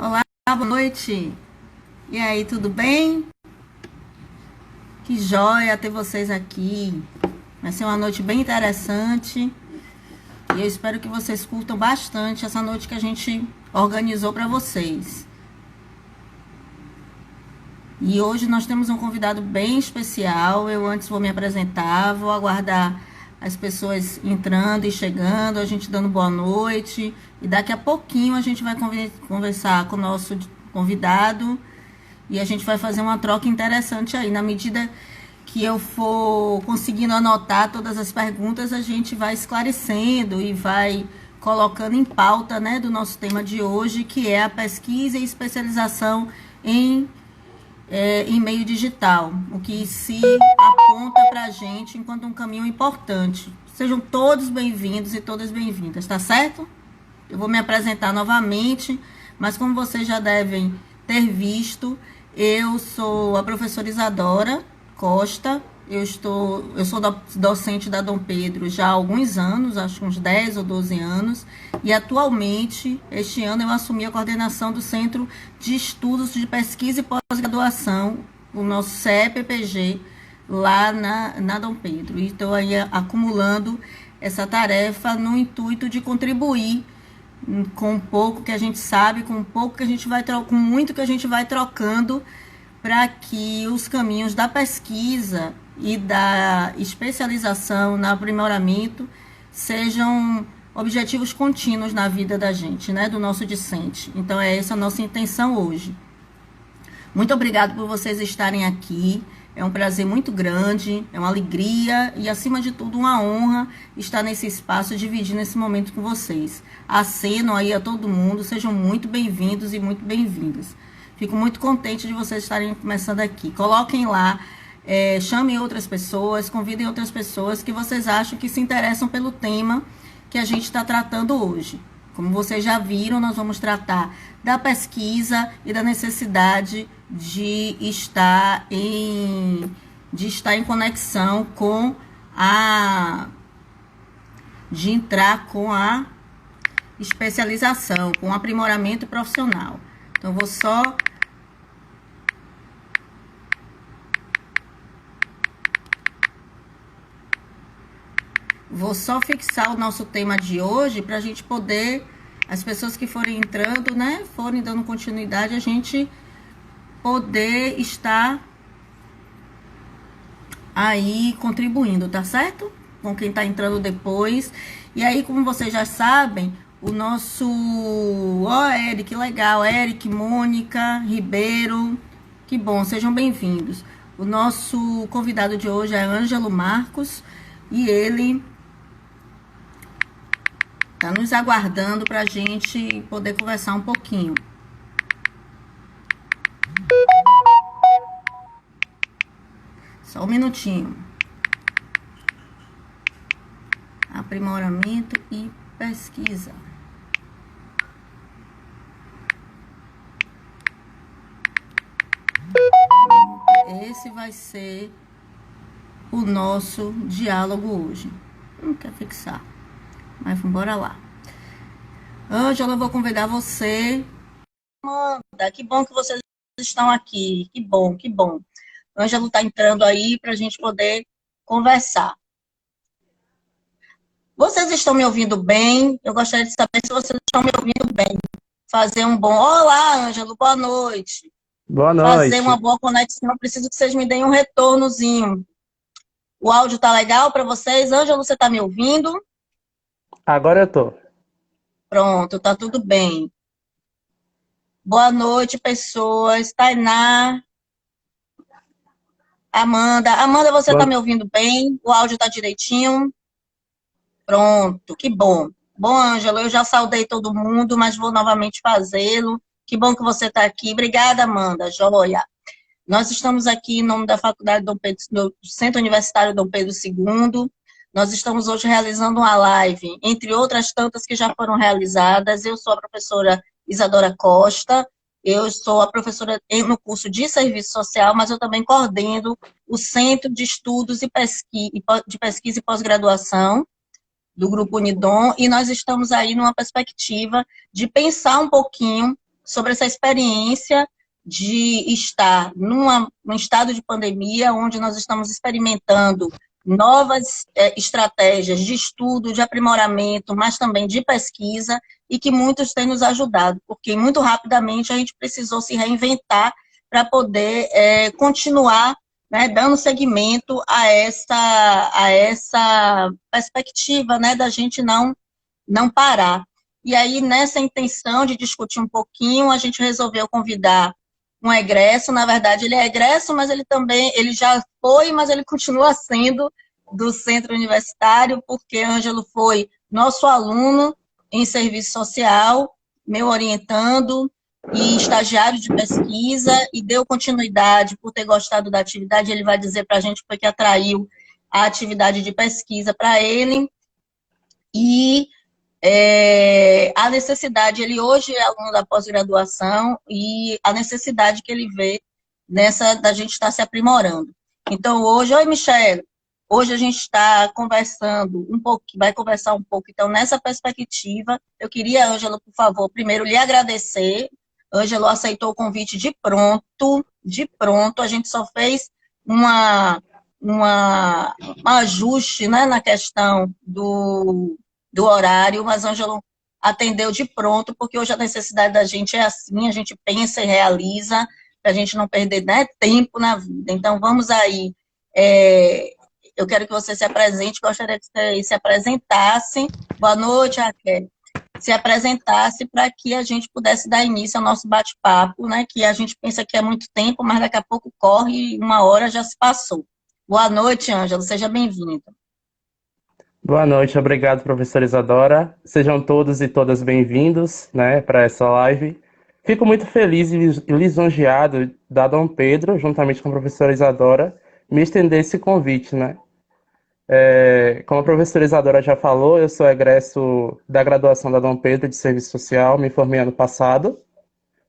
Olá, boa noite. E aí, tudo bem? Que joia ter vocês aqui. Vai ser uma noite bem interessante. E eu espero que vocês curtam bastante essa noite que a gente organizou para vocês. E hoje nós temos um convidado bem especial. Eu antes vou me apresentar, vou aguardar as pessoas entrando e chegando, a gente dando boa noite. E daqui a pouquinho a gente vai conversar com o nosso convidado. E a gente vai fazer uma troca interessante aí. Na medida que eu for conseguindo anotar todas as perguntas, a gente vai esclarecendo e vai colocando em pauta, né, do nosso tema de hoje, que é a pesquisa e especialização em meio digital, o que se aponta para a gente enquanto um caminho importante. Sejam todos bem-vindos e todas bem-vindas, tá certo? Eu vou me apresentar novamente, mas como vocês já devem ter visto, eu sou a professora Isadora Costa. Eu sou docente da Dom Pedro já há alguns anos, acho uns 10 ou 12 anos, e atualmente, este ano, eu assumi a coordenação do Centro de Estudos de Pesquisa e Pós-Graduação, o nosso CEPPG, lá na Dom Pedro. E estou aí acumulando essa tarefa no intuito de contribuir com um pouco que a gente sabe, com um pouco que a gente vai com muito que a gente vai trocando para que os caminhos da pesquisa e da especialização no aprimoramento sejam objetivos contínuos na vida da gente, né, do nosso discente. Então é essa a nossa intenção hoje. Muito obrigado por vocês estarem aqui. É um prazer muito grande, é uma alegria e, acima de tudo, uma honra estar nesse espaço, dividindo esse momento com vocês. Aceno aí a todo mundo, sejam muito bem-vindos e muito bem-vindas. Fico muito contente de vocês estarem começando aqui. Coloquem lá, chamem outras pessoas, convidem outras pessoas que vocês acham que se interessam pelo tema que a gente está tratando hoje. Como vocês já viram, nós vamos tratar da pesquisa e da necessidade de estar em conexão com de entrar com a especialização, com o aprimoramento profissional. Então, vou só fixar o nosso tema de hoje para a gente poder, as pessoas que forem entrando, né, forem dando continuidade, a gente poder estar aí contribuindo, tá certo? Com quem tá entrando depois. E aí, como vocês já sabem, o nosso... Eric, legal. Eric, Mônica, Ribeiro. Que bom, sejam bem-vindos. O nosso convidado de hoje é Ângelo Marcos e ele tá nos aguardando pra gente poder conversar um pouquinho. Só um minutinho. Aprimoramento e pesquisa. Esse vai ser o nosso diálogo hoje. Não quer fixar, mas vamos lá. Ângela, eu vou convidar você. Amanda, que bom que vocês estão aqui. Que bom, que bom. Ângelo está entrando aí para a gente poder conversar. Vocês estão me ouvindo bem? Eu gostaria de saber se vocês estão me ouvindo bem. Fazer um bom... Olá, Ângelo, boa noite. Boa noite. Fazer uma boa conexão. Eu preciso que vocês me deem um retornozinho. O áudio tá legal para vocês? Ângelo, você está me ouvindo? Agora eu tô. Pronto, tá tudo bem. Boa noite, pessoas. Tainá. Amanda, você está me ouvindo bem? O áudio está direitinho? Pronto, que bom. Bom, Ângelo, eu já saudei todo mundo, mas vou novamente fazê-lo. Que bom que você está aqui. Obrigada, Amanda. Joia. Nós estamos aqui em nome da Faculdade Dom Pedro, do Centro Universitário Dom Pedro II. Nós estamos hoje realizando uma live, entre outras tantas que já foram realizadas. Eu sou a professora Isadora Costa. Eu sou a professora no curso de Serviço Social, mas eu também coordeno o Centro de Estudos de Pesquisa e Pós-Graduação do Grupo Unidom, e nós estamos aí numa perspectiva de pensar um pouquinho sobre essa experiência de estar num estado de pandemia, onde nós estamos experimentando novas estratégias de estudo, de aprimoramento, mas também de pesquisa, e que muitos têm nos ajudado, porque muito rapidamente a gente precisou se reinventar para poder continuar, né, dando seguimento a essa perspectiva, né, da gente não parar. E aí, nessa intenção de discutir um pouquinho, a gente resolveu convidar um egresso. Na verdade, ele é egresso, mas ele já foi, mas ele continua sendo do centro universitário, porque Ângelo foi nosso aluno em serviço social, meu orientando e estagiário de pesquisa, e deu continuidade por ter gostado da atividade. Ele vai dizer para a gente foi que atraiu a atividade de pesquisa para ele. E a necessidade, ele hoje é aluno da pós-graduação, e a necessidade que ele vê da gente estar se aprimorando. Então, hoje, oi, Michele, hoje a gente está conversando um pouco, vai conversar um pouco, então, nessa perspectiva, eu queria, Ângelo, por favor, primeiro lhe agradecer. Ângelo aceitou o convite de pronto, a gente só fez um ajuste, né, na questão do horário, mas Ângelo atendeu de pronto, porque hoje a necessidade da gente é assim, a gente pensa e realiza, para a gente não perder, né, tempo na vida. Então, vamos aí. Eu quero que você se apresente, gostaria que você se apresentasse. Boa noite, Raquel. Se apresentasse para que a gente pudesse dar início ao nosso bate-papo, né, que a gente pensa que é muito tempo, mas daqui a pouco corre e 1 hora já se passou. Boa noite, Ângelo, seja bem-vindo. Boa noite, obrigado, professora Isadora. Sejam todos e todas bem-vindos, né, para essa live. Fico muito feliz e lisonjeado da Dom Pedro, juntamente com a professora Isadora, me estender esse convite, né? Como a professora Isadora já falou, eu sou egresso da graduação da Dom Pedro de Serviço Social, me formei ano passado.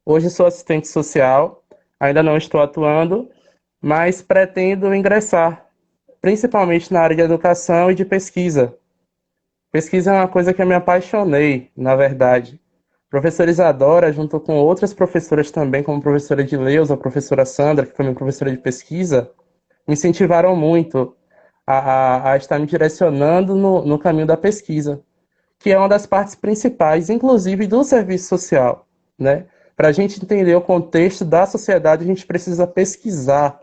Hoje sou assistente social, ainda não estou atuando, mas pretendo ingressar, principalmente na área de educação e de pesquisa. Pesquisa é uma coisa que eu me apaixonei, na verdade. Professora Isadora, junto com outras professoras também, como a professora Edileuza, a professora Sandra, que foi minha professora de pesquisa, me incentivaram muito a estar me direcionando no caminho da pesquisa, que é uma das partes principais, inclusive, do serviço social, né? Para a gente entender o contexto da sociedade, a gente precisa pesquisar,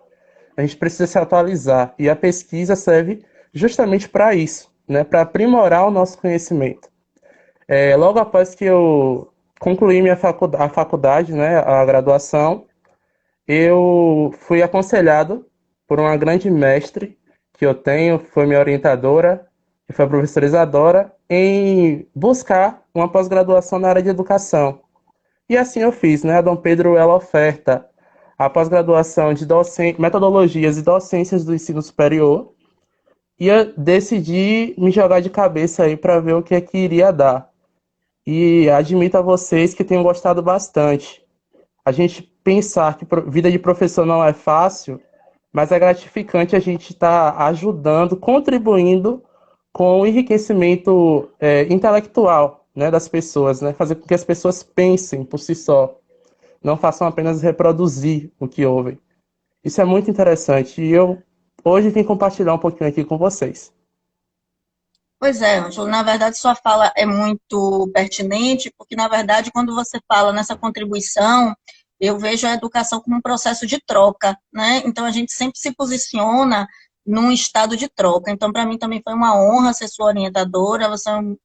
a gente precisa se atualizar, e a pesquisa serve justamente para isso, né? Para aprimorar o nosso conhecimento. Logo após que eu concluí a faculdade, né, a graduação, eu fui aconselhado por uma grande mestre que eu tenho, foi minha orientadora, que foi a professora Isadora, em buscar uma pós-graduação na área de educação. E assim eu fiz, né? A Dom Pedro, ela oferta a pós-graduação de metodologias e docências do ensino superior, e eu decidi me jogar de cabeça aí para ver o que é que iria dar. E admito a vocês que tenham gostado bastante. A gente pensar que vida de professor não é fácil, mas é gratificante a gente estar ajudando, contribuindo com o enriquecimento intelectual, né, das pessoas, né? Fazer com que as pessoas pensem por si só, não façam apenas reproduzir o que ouvem. Isso é muito interessante e eu hoje vim compartilhar um pouquinho aqui com vocês. Pois é, Ângelo, na verdade sua fala é muito pertinente, porque na verdade quando você fala nessa contribuição, eu vejo a educação como um processo de troca, né? Então a gente sempre se posiciona num estado de troca. Então para mim também foi uma honra ser sua orientadora,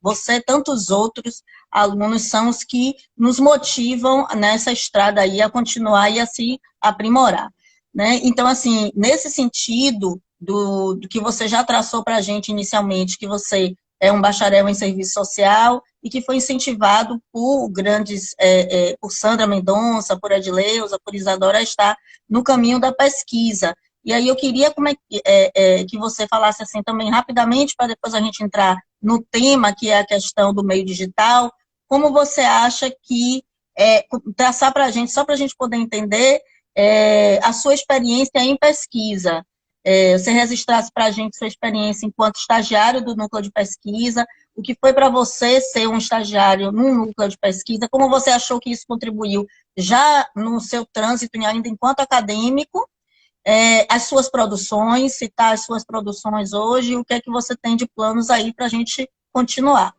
você e tantos outros alunos são os que nos motivam nessa estrada aí a continuar e a se aprimorar, né? Então assim, nesse sentido do que você já traçou para a gente inicialmente, que você é um bacharel em serviço social e que foi incentivado por por Sandra Mendonça, por Edileuza, por Isadora, a estar no caminho da pesquisa. E aí eu queria que você falasse assim também rapidamente, para depois a gente entrar no tema, que é a questão do meio digital, como você acha que, traçar para a gente, só para a gente poder entender, a sua experiência em pesquisa, você registrasse para a gente sua experiência enquanto estagiário do núcleo de pesquisa, o que foi para você ser um estagiário num núcleo de pesquisa, como você achou que isso contribuiu já no seu trânsito, ainda enquanto acadêmico, as suas produções, citar as suas produções hoje, o que é que você tem de planos aí para a gente continuar.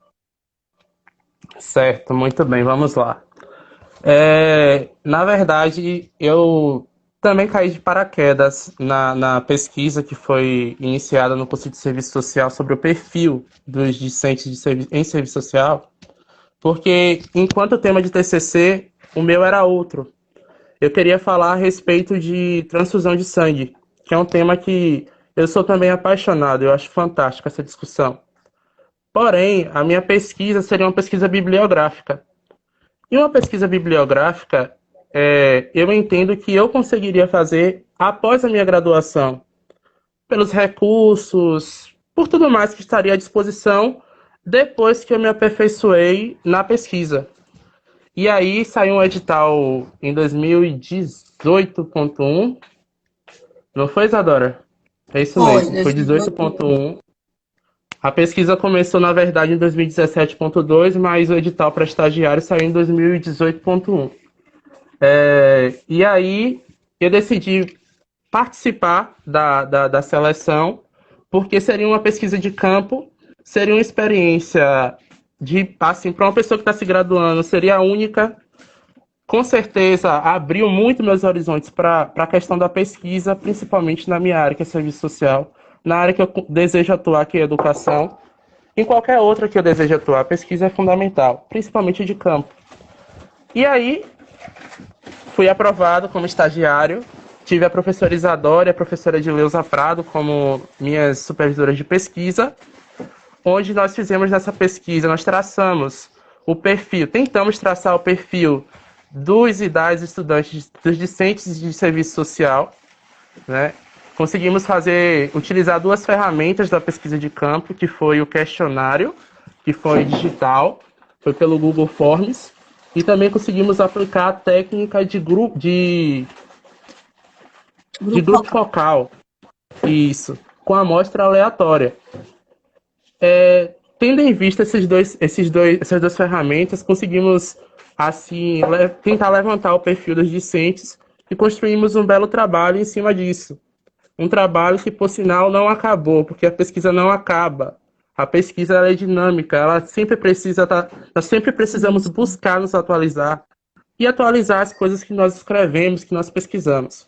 Certo, muito bem, vamos lá. Na verdade, eu também caí de paraquedas na pesquisa que foi iniciada no curso de Serviço Social sobre o perfil dos discentes em serviço social, porque enquanto o tema de TCC, o meu era outro. Eu queria falar a respeito de transfusão de sangue, que é um tema que eu sou também apaixonado, eu acho fantástico essa discussão. Porém, a minha pesquisa seria uma pesquisa bibliográfica. E uma pesquisa bibliográfica, eu entendo que eu conseguiria fazer após a minha graduação, pelos recursos, por tudo mais que estaria à disposição depois que eu me aperfeiçoei na pesquisa. E aí saiu um edital em 2018.1, não foi, Isadora? É isso Foi, mesmo, foi 2018. 18.1. A pesquisa começou, na verdade, em 2017.2, mas o edital para estagiário saiu em 2018.1. E aí eu decidi participar da seleção, porque seria uma pesquisa de campo, seria uma experiência de, assim, para uma pessoa que está se graduando, seria única. Com certeza, abriu muito meus horizontes para a questão da pesquisa, principalmente na minha área, que é serviço social, na área que eu desejo atuar, que é educação. Em qualquer outra que eu desejo atuar, a pesquisa é fundamental, principalmente de campo. E aí, fui aprovado como estagiário, tive a professora Isadora e a professora Edileuza Prado como minhas supervisoras de pesquisa, onde nós fizemos nessa pesquisa, nós traçamos o perfil, tentamos traçar o perfil dos e das estudantes, dos discentes de serviço social, né? Conseguimos utilizar duas ferramentas da pesquisa de campo, que foi o questionário, que foi digital, foi pelo Google Forms, e também conseguimos aplicar a técnica de Grupo grupo focal. focal, isso, com amostra aleatória. Tendo em vista essas duas ferramentas, conseguimos assim tentar levantar o perfil dos discentes e construímos um belo trabalho em cima disso. Um trabalho que, por sinal, não acabou, porque a pesquisa não acaba. A pesquisa ela é dinâmica, ela sempre nós sempre precisamos buscar nos atualizar e atualizar as coisas que nós escrevemos, que nós pesquisamos.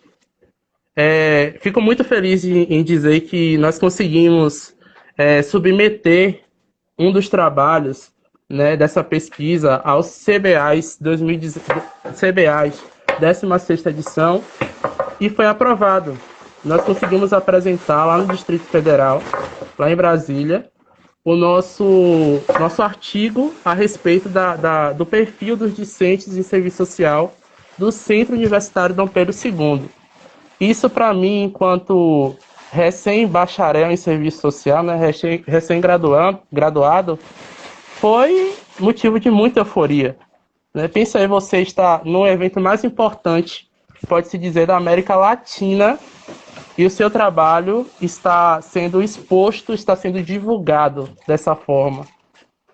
Fico muito feliz em dizer que nós conseguimos submeter um dos trabalhos, né, dessa pesquisa aos CBAs 2018, CBAs 16ª edição, e foi aprovado. Nós conseguimos apresentar lá no Distrito Federal, lá em Brasília, o nosso artigo a respeito do perfil dos discentes em serviço social do Centro Universitário Dom Pedro II. Isso, para mim, enquanto recém-bacharel em serviço social, né, recém-graduado, foi motivo de muita euforia. Né? Pensa aí, você está no evento mais importante, pode-se dizer, da América Latina, e o seu trabalho está sendo exposto, está sendo divulgado dessa forma.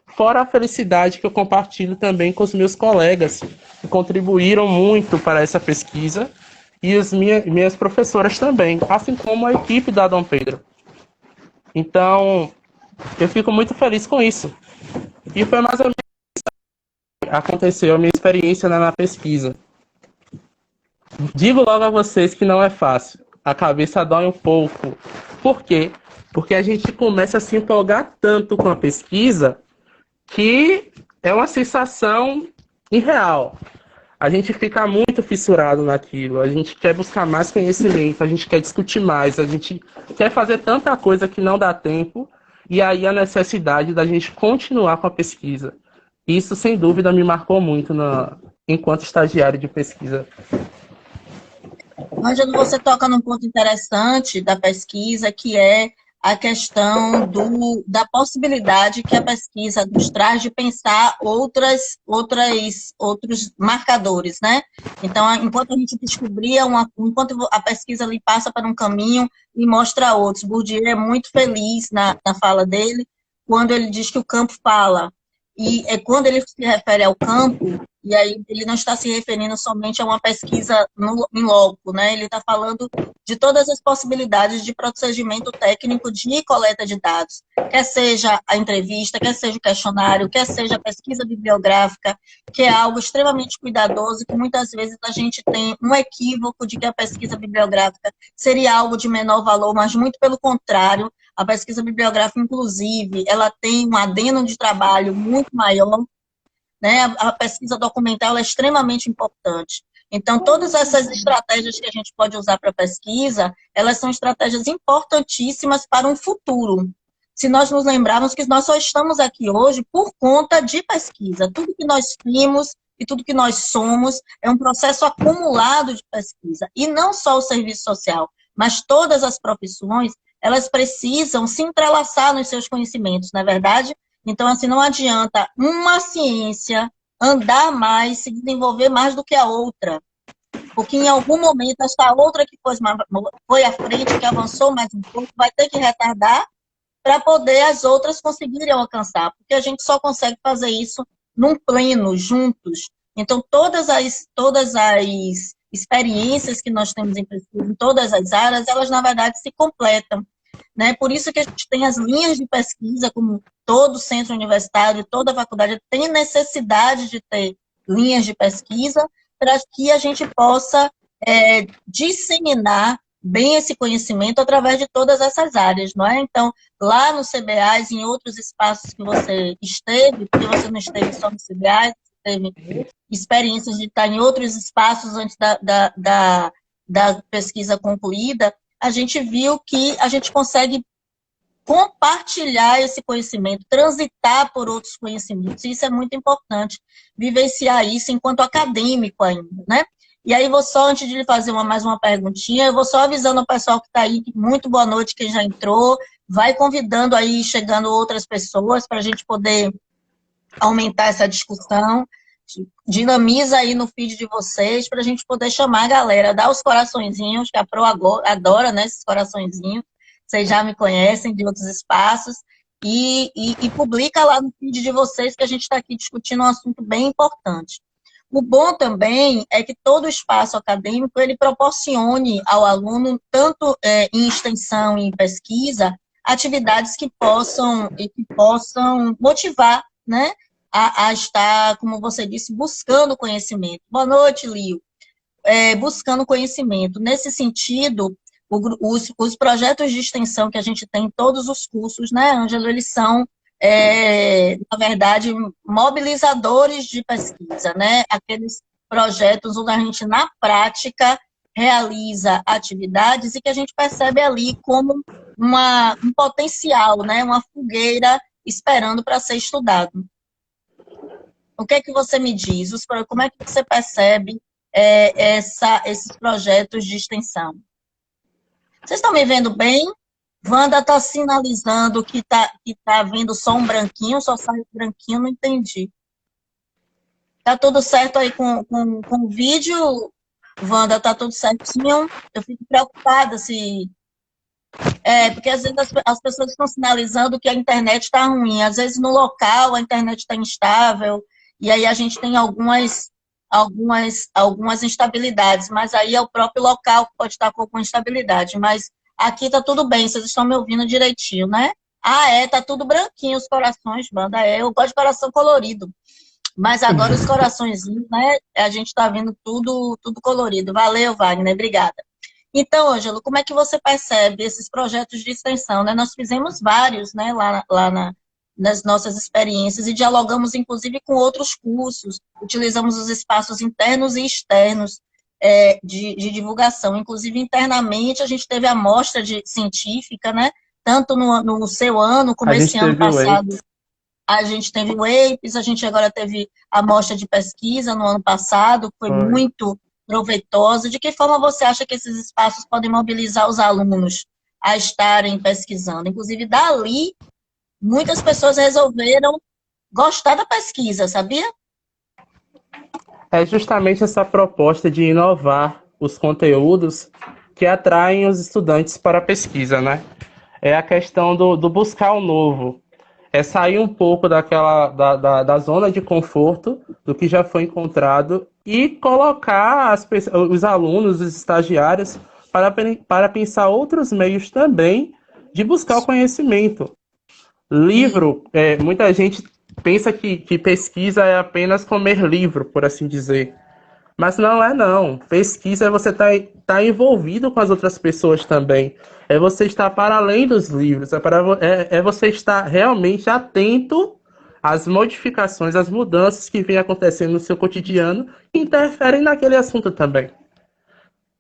Fora a felicidade que eu compartilho também com os meus colegas, que contribuíram muito para essa pesquisa, e as minhas professoras também, assim como a equipe da Dom Pedro. Então, eu fico muito feliz com isso. E foi mais ou menos que aconteceu a minha experiência na pesquisa. Digo logo a vocês que não é fácil. A cabeça dói um pouco. Por quê? Porque a gente começa a se empolgar tanto com a pesquisa que é uma sensação irreal. A gente fica muito fissurado naquilo, a gente quer buscar mais conhecimento, a gente quer discutir mais, a gente quer fazer tanta coisa que não dá tempo, e aí a necessidade da gente continuar com a pesquisa. Isso, sem dúvida, me marcou muito enquanto estagiário de pesquisa. Ângelo, você toca num ponto interessante da pesquisa, que é a questão da possibilidade que a pesquisa nos traz de pensar outros marcadores, né? Então, enquanto a gente descobria, enquanto a pesquisa ali passa para um caminho e mostra outros. Bourdieu é muito feliz na fala dele, quando ele diz que o campo fala. E quando ele se refere ao campo, e aí ele não está se referindo somente a uma pesquisa em loco, né? Ele está falando de todas as possibilidades de procedimento técnico de coleta de dados, quer seja a entrevista, quer seja o questionário, quer seja a pesquisa bibliográfica, que é algo extremamente cuidadoso, que muitas vezes a gente tem um equívoco de que a pesquisa bibliográfica seria algo de menor valor, mas muito pelo contrário, a pesquisa bibliográfica, inclusive, ela tem um adendo de trabalho muito maior, né? A pesquisa documental é extremamente importante. Então, todas essas estratégias que a gente pode usar para pesquisa, elas são estratégias importantíssimas para um futuro. Se nós nos lembrarmos que nós só estamos aqui hoje por conta de pesquisa. Tudo que nós vimos e tudo que nós somos é um processo acumulado de pesquisa. E não só o serviço social, mas todas as profissões, elas precisam se entrelaçar nos seus conhecimentos, não é verdade? Então, assim, não adianta uma ciência andar mais, se desenvolver mais do que a outra. Porque em algum momento, essa outra que foi à frente, que avançou mais um pouco, vai ter que retardar para poder as outras conseguirem alcançar. Porque a gente só consegue fazer isso num pleno, juntos. Então, todas as experiências que nós temos em pesquisa, em todas as áreas, elas, na verdade, se completam. Né? Por isso que a gente tem as linhas de pesquisa, como todo centro universitário, toda faculdade tem necessidade de ter linhas de pesquisa para que a gente possa disseminar bem esse conhecimento através de todas essas áreas, não é? Então, lá no CBAs, em outros espaços que você esteve, porque você não esteve só no CBAs, teve experiências de estar em outros espaços antes da pesquisa concluída, a gente viu que a gente consegue compartilhar esse conhecimento, transitar por outros conhecimentos. Isso é muito importante, vivenciar isso enquanto acadêmico ainda, né? E aí, vou só, antes de lhe fazer mais uma perguntinha, eu vou só avisando o pessoal que está aí, muito boa noite, quem já entrou, vai convidando aí, chegando outras pessoas, para a gente poder aumentar essa discussão, dinamiza aí no feed de vocês, para a gente poder chamar a galera, dar os coraçõezinhos, que a Pro adora, né, esses coraçõezinhos, vocês já me conhecem de outros espaços, e publica lá no feed de vocês que a gente está aqui discutindo um assunto bem importante. O bom também é que todo espaço acadêmico, ele proporcione ao aluno, tanto em extensão e em pesquisa, atividades que possam motivar, né, a estar, como você disse, buscando conhecimento. Boa noite, Lio. Buscando conhecimento. Nesse sentido, os projetos de extensão que a gente tem em todos os cursos, né, Ângelo, eles são, na verdade, mobilizadores de pesquisa, né? Aqueles projetos onde a gente, na prática, realiza atividades e que a gente percebe ali como um potencial, né? Uma fogueira esperando para ser estudado. O que é que você me diz? Como é que você percebe esses projetos de extensão? Vocês estão me vendo bem? Wanda está sinalizando que tá vendo só um branquinho, só sai branquinho, não entendi. Tá tudo certo aí com o vídeo, Wanda? Tá tudo certinho? Eu fico preocupada se... porque às vezes as pessoas estão sinalizando que a internet está ruim. Às vezes no local a internet está instável, e aí a gente tem algumas instabilidades, mas aí é o próprio local que pode estar com alguma instabilidade. Mas aqui tá tudo bem, vocês estão me ouvindo direitinho, né? Tá tudo branquinho os corações, banda. Eu gosto de coração colorido. Mas agora os coraçõezinhos, né? A gente tá vendo tudo colorido. Valeu, Wagner, obrigada. Então, Ângelo, como é que você percebe esses projetos de extensão, né? Nós fizemos vários, né, nas nossas experiências e dialogamos, inclusive, com outros cursos, utilizamos os espaços internos e externos de divulgação. Inclusive, internamente, a gente teve a mostra científica, né? Tanto no seu ano, como esse ano passado. A gente teve o EIPES, a gente agora teve a mostra de pesquisa no ano passado, que foi muito proveitosa. De que forma você acha que esses espaços podem mobilizar os alunos a estarem pesquisando? Inclusive, dali, muitas pessoas resolveram gostar da pesquisa, sabia? É justamente essa proposta de inovar os conteúdos que atraem os estudantes para a pesquisa, né? É a questão do buscar o novo. É sair um pouco da zona de conforto do que já foi encontrado e colocar os alunos, os estagiários, para pensar outros meios também de buscar o conhecimento. E Livro, muita gente pensa que pesquisa é apenas comer livro, por assim dizer. Mas não é não. Pesquisa é você tá envolvido com as outras pessoas também. É você estar para além dos livros. É você estar realmente atento às modificações, às mudanças que vêm acontecendo no seu cotidiano e interferem naquele assunto também.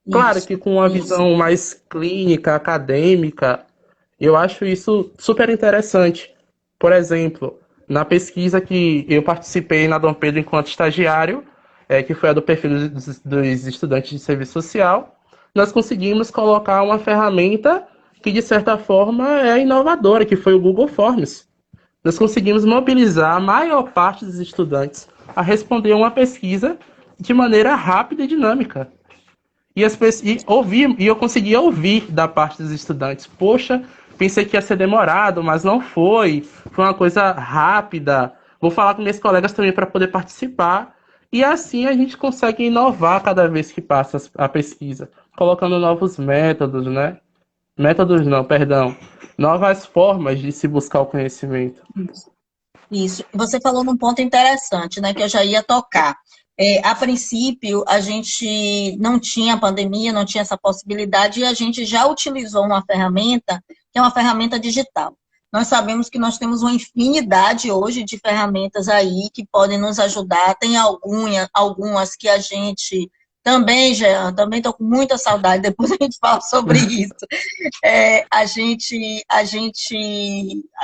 Claro isso, que com uma isso. visão mais clínica, acadêmica, eu acho isso super interessante. Por exemplo, na pesquisa que eu participei na Dom Pedro enquanto estagiário, que foi a do perfil dos estudantes de serviço social, nós conseguimos colocar uma ferramenta que, de certa forma, é inovadora, que foi o Google Forms. Nós conseguimos mobilizar a maior parte dos estudantes a responder uma pesquisa de maneira rápida e dinâmica. E eu conseguia ouvir da parte dos estudantes. Poxa, pensei que ia ser demorado, mas não foi. Foi uma coisa rápida. Vou falar com meus colegas também para poder participar. E assim a gente consegue inovar cada vez que passa a pesquisa, colocando novos métodos, né? Métodos não, perdão. Novas formas de se buscar o conhecimento. Isso. Você falou num ponto interessante, né, que eu já ia tocar. A princípio, a gente não tinha pandemia, não tinha essa possibilidade, e a gente já utilizou uma ferramenta, que é uma ferramenta digital. Nós sabemos que nós temos uma infinidade hoje de ferramentas aí que podem nos ajudar. Tem algumas que a gente também, Jean, também estou com muita saudade, depois a gente fala sobre isso. A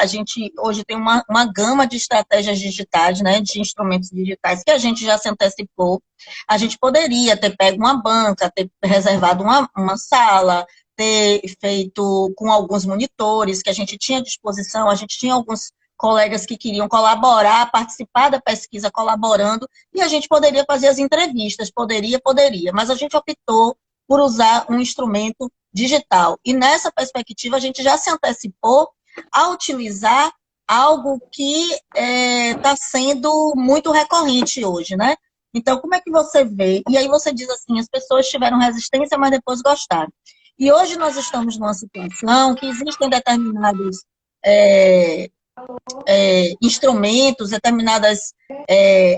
gente hoje tem uma gama de estratégias digitais, né, de instrumentos digitais que a gente já se antecipou. A gente poderia ter pego uma banca, ter reservado uma sala, ter feito com alguns monitores que a gente tinha à disposição, a gente tinha alguns colegas que queriam colaborar, participar da pesquisa colaborando, e a gente poderia fazer as entrevistas, poderia, mas a gente optou por usar um instrumento digital. E nessa perspectiva, a gente já se antecipou a utilizar algo que está sendo muito recorrente hoje, né? Então, como é que você vê? E aí você diz assim, as pessoas tiveram resistência, mas depois gostaram. E hoje nós estamos numa situação que existem determinados é, instrumentos, determinadas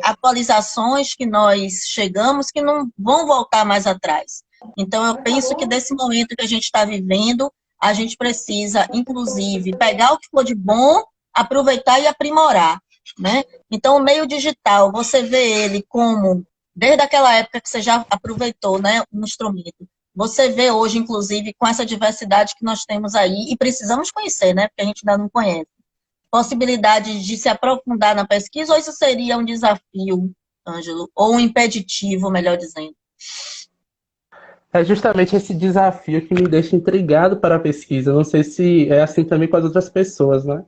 atualizações que nós chegamos que não vão voltar mais atrás. Então, eu penso que desse momento que a gente está vivendo, a gente precisa, inclusive, pegar o que for de bom, aproveitar e aprimorar, né? Então, o meio digital, você vê ele como, desde aquela época que você já aproveitou, né, um instrumento, você vê hoje, inclusive, com essa diversidade que nós temos aí, e precisamos conhecer, né, porque a gente ainda não conhece, possibilidade de se aprofundar na pesquisa, ou isso seria um desafio, Ângelo, ou um impeditivo, melhor dizendo? É justamente esse desafio que me deixa intrigado para a pesquisa. Não sei se é assim também com as outras pessoas, né?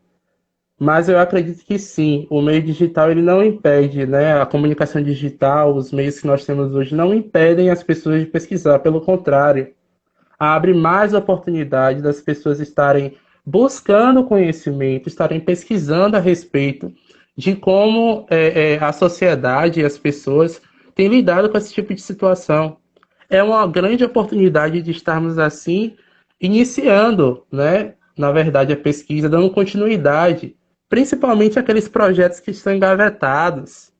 Mas eu acredito que sim, o meio digital ele não impede, né? A comunicação digital, os meios que nós temos hoje não impedem as pessoas de pesquisar, pelo contrário, abre mais oportunidade das pessoas estarem buscando conhecimento, estarem pesquisando a respeito de como a sociedade e as pessoas têm lidado com esse tipo de situação. É uma grande oportunidade de estarmos assim iniciando, né? Na verdade, a pesquisa, dando continuidade, principalmente aqueles projetos que estão engavetados,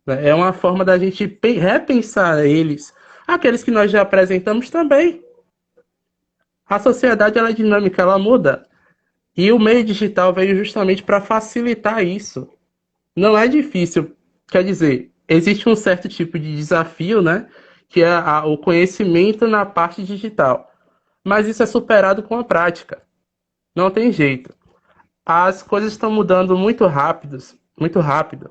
né? É uma forma da gente repensar eles, aqueles que nós já apresentamos também. A sociedade ela é dinâmica, ela muda. E o meio digital veio justamente para facilitar isso. Não é difícil, quer dizer, existe um certo tipo de desafio, né? Que é o conhecimento na parte digital. Mas isso é superado com a prática. Não tem jeito. As coisas estão mudando muito rápidos, muito rápido.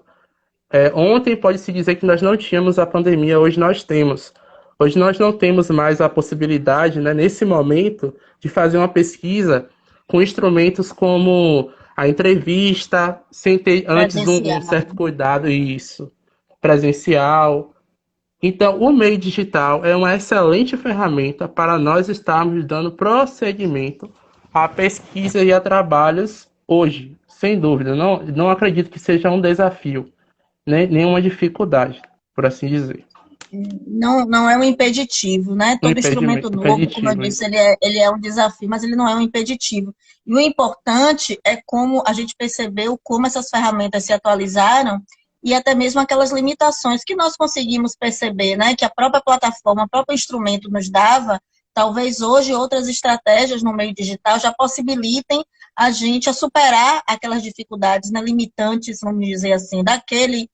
Ontem pode-se dizer que nós não tínhamos a pandemia, hoje nós temos. Hoje nós não temos mais a possibilidade, né, nesse momento, de fazer uma pesquisa com instrumentos como a entrevista, sem ter antes um Presencial. certo cuidado, isso, presencial. Então, o meio digital é uma excelente ferramenta para nós estarmos dando prosseguimento à pesquisa e a trabalhos hoje, sem dúvida. Não acredito que seja um desafio, né? Nenhuma dificuldade, por assim dizer. Não, não é um impeditivo, né? Um Todo instrumento novo, como eu impeditivo, disse, isso. ele é um desafio, mas ele não é um impeditivo. E o importante é como a gente percebeu como essas ferramentas se atualizaram e até mesmo aquelas limitações que nós conseguimos perceber, né? Que a própria plataforma, o próprio instrumento nos dava, talvez hoje outras estratégias no meio digital já possibilitem a gente a superar aquelas dificuldades, né, limitantes, vamos dizer assim, daquele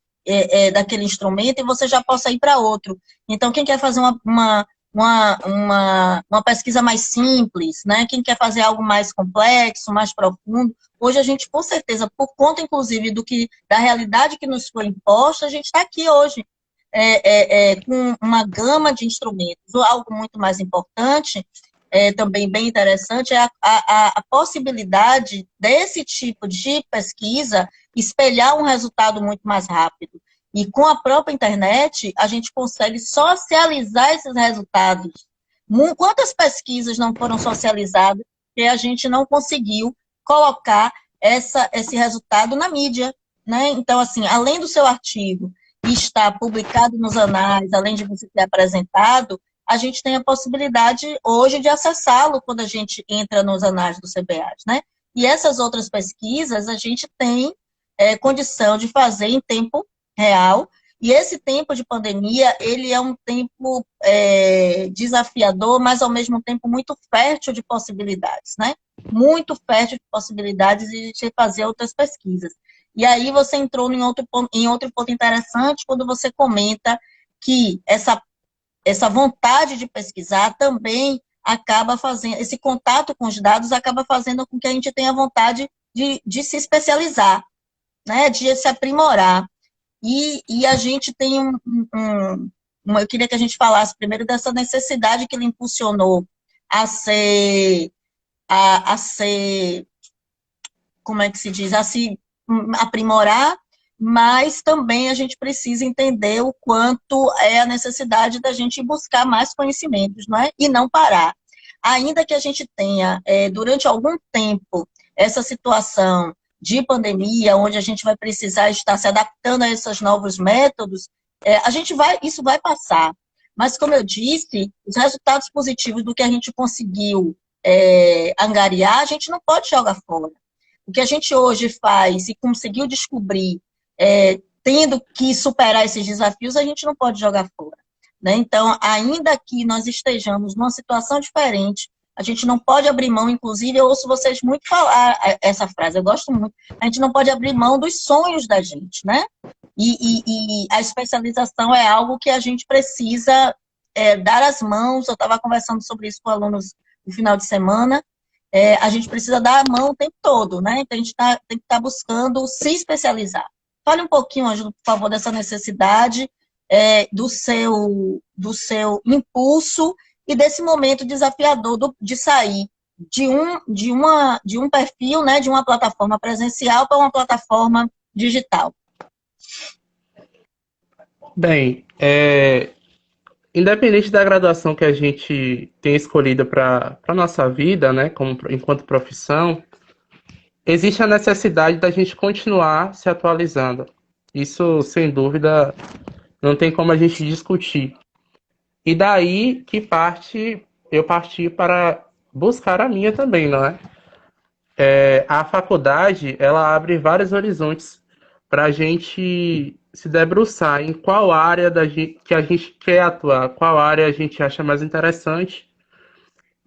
instrumento e você já possa ir para outro. Então, quem quer fazer uma pesquisa mais simples, né? Quem quer fazer algo mais complexo, mais profundo, hoje a gente, com certeza, por conta, inclusive, da realidade que nos foi imposta, a gente está aqui hoje com uma gama de instrumentos. Algo muito mais importante, também bem interessante, é a possibilidade desse tipo de pesquisa espelhar um resultado muito mais rápido. E com a própria internet, a gente consegue socializar esses resultados. Quantas pesquisas não foram socializadas que a gente não conseguiu colocar esse resultado na mídia, né? Então, assim, além do seu artigo estar publicado nos anais, além de você ter apresentado, a gente tem a possibilidade hoje de acessá-lo quando a gente entra nos anais do CBAs, né? E essas outras pesquisas a gente tem condição de fazer em tempo real. E esse tempo de pandemia, ele é um tempo desafiador, mas ao mesmo tempo muito fértil de possibilidades, né? Muito fértil de possibilidades de fazer outras pesquisas. E aí você entrou em outro ponto interessante, quando você comenta que essa vontade de pesquisar também acaba fazendo, esse contato com os dados acaba fazendo com que a gente tenha vontade de se especializar, né, de se aprimorar. E a gente tem eu queria que a gente falasse primeiro dessa necessidade que ele impulsionou a ser, como é que se diz, a se aprimorar, mas também a gente precisa entender o quanto é a necessidade da gente buscar mais conhecimentos, não é? E não parar. Ainda que a gente tenha, durante algum tempo, essa situação de pandemia, onde a gente vai precisar estar se adaptando a esses novos métodos, isso vai passar. Mas, como eu disse, os resultados positivos do que a gente conseguiu angariar, a gente não pode jogar fora. O que a gente hoje faz e conseguiu descobrir, tendo que superar esses desafios, a gente não pode jogar fora, né? Então, ainda que nós estejamos numa situação diferente, a gente não pode abrir mão, inclusive, eu ouço vocês muito falar essa frase, eu gosto muito, a gente não pode abrir mão dos sonhos da gente, né? E a especialização é algo que a gente precisa dar as mãos, eu estava conversando sobre isso com alunos no final de semana, a gente precisa dar a mão o tempo todo, né? Então, a gente tem que estar buscando se especializar. Fale um pouquinho, Ângelo, por favor, dessa necessidade, do seu impulso e desse momento desafiador de sair de um perfil, né, de uma plataforma presencial para uma plataforma digital. Bem, independente da graduação que a gente tem escolhido para a nossa vida, né, enquanto profissão, existe a necessidade da gente continuar se atualizando. Isso, sem dúvida, não tem como a gente discutir. E daí que eu parti para buscar a minha também, não é? A faculdade, ela abre vários horizontes para a gente se debruçar em qual área que a gente quer atuar, qual área a gente acha mais interessante,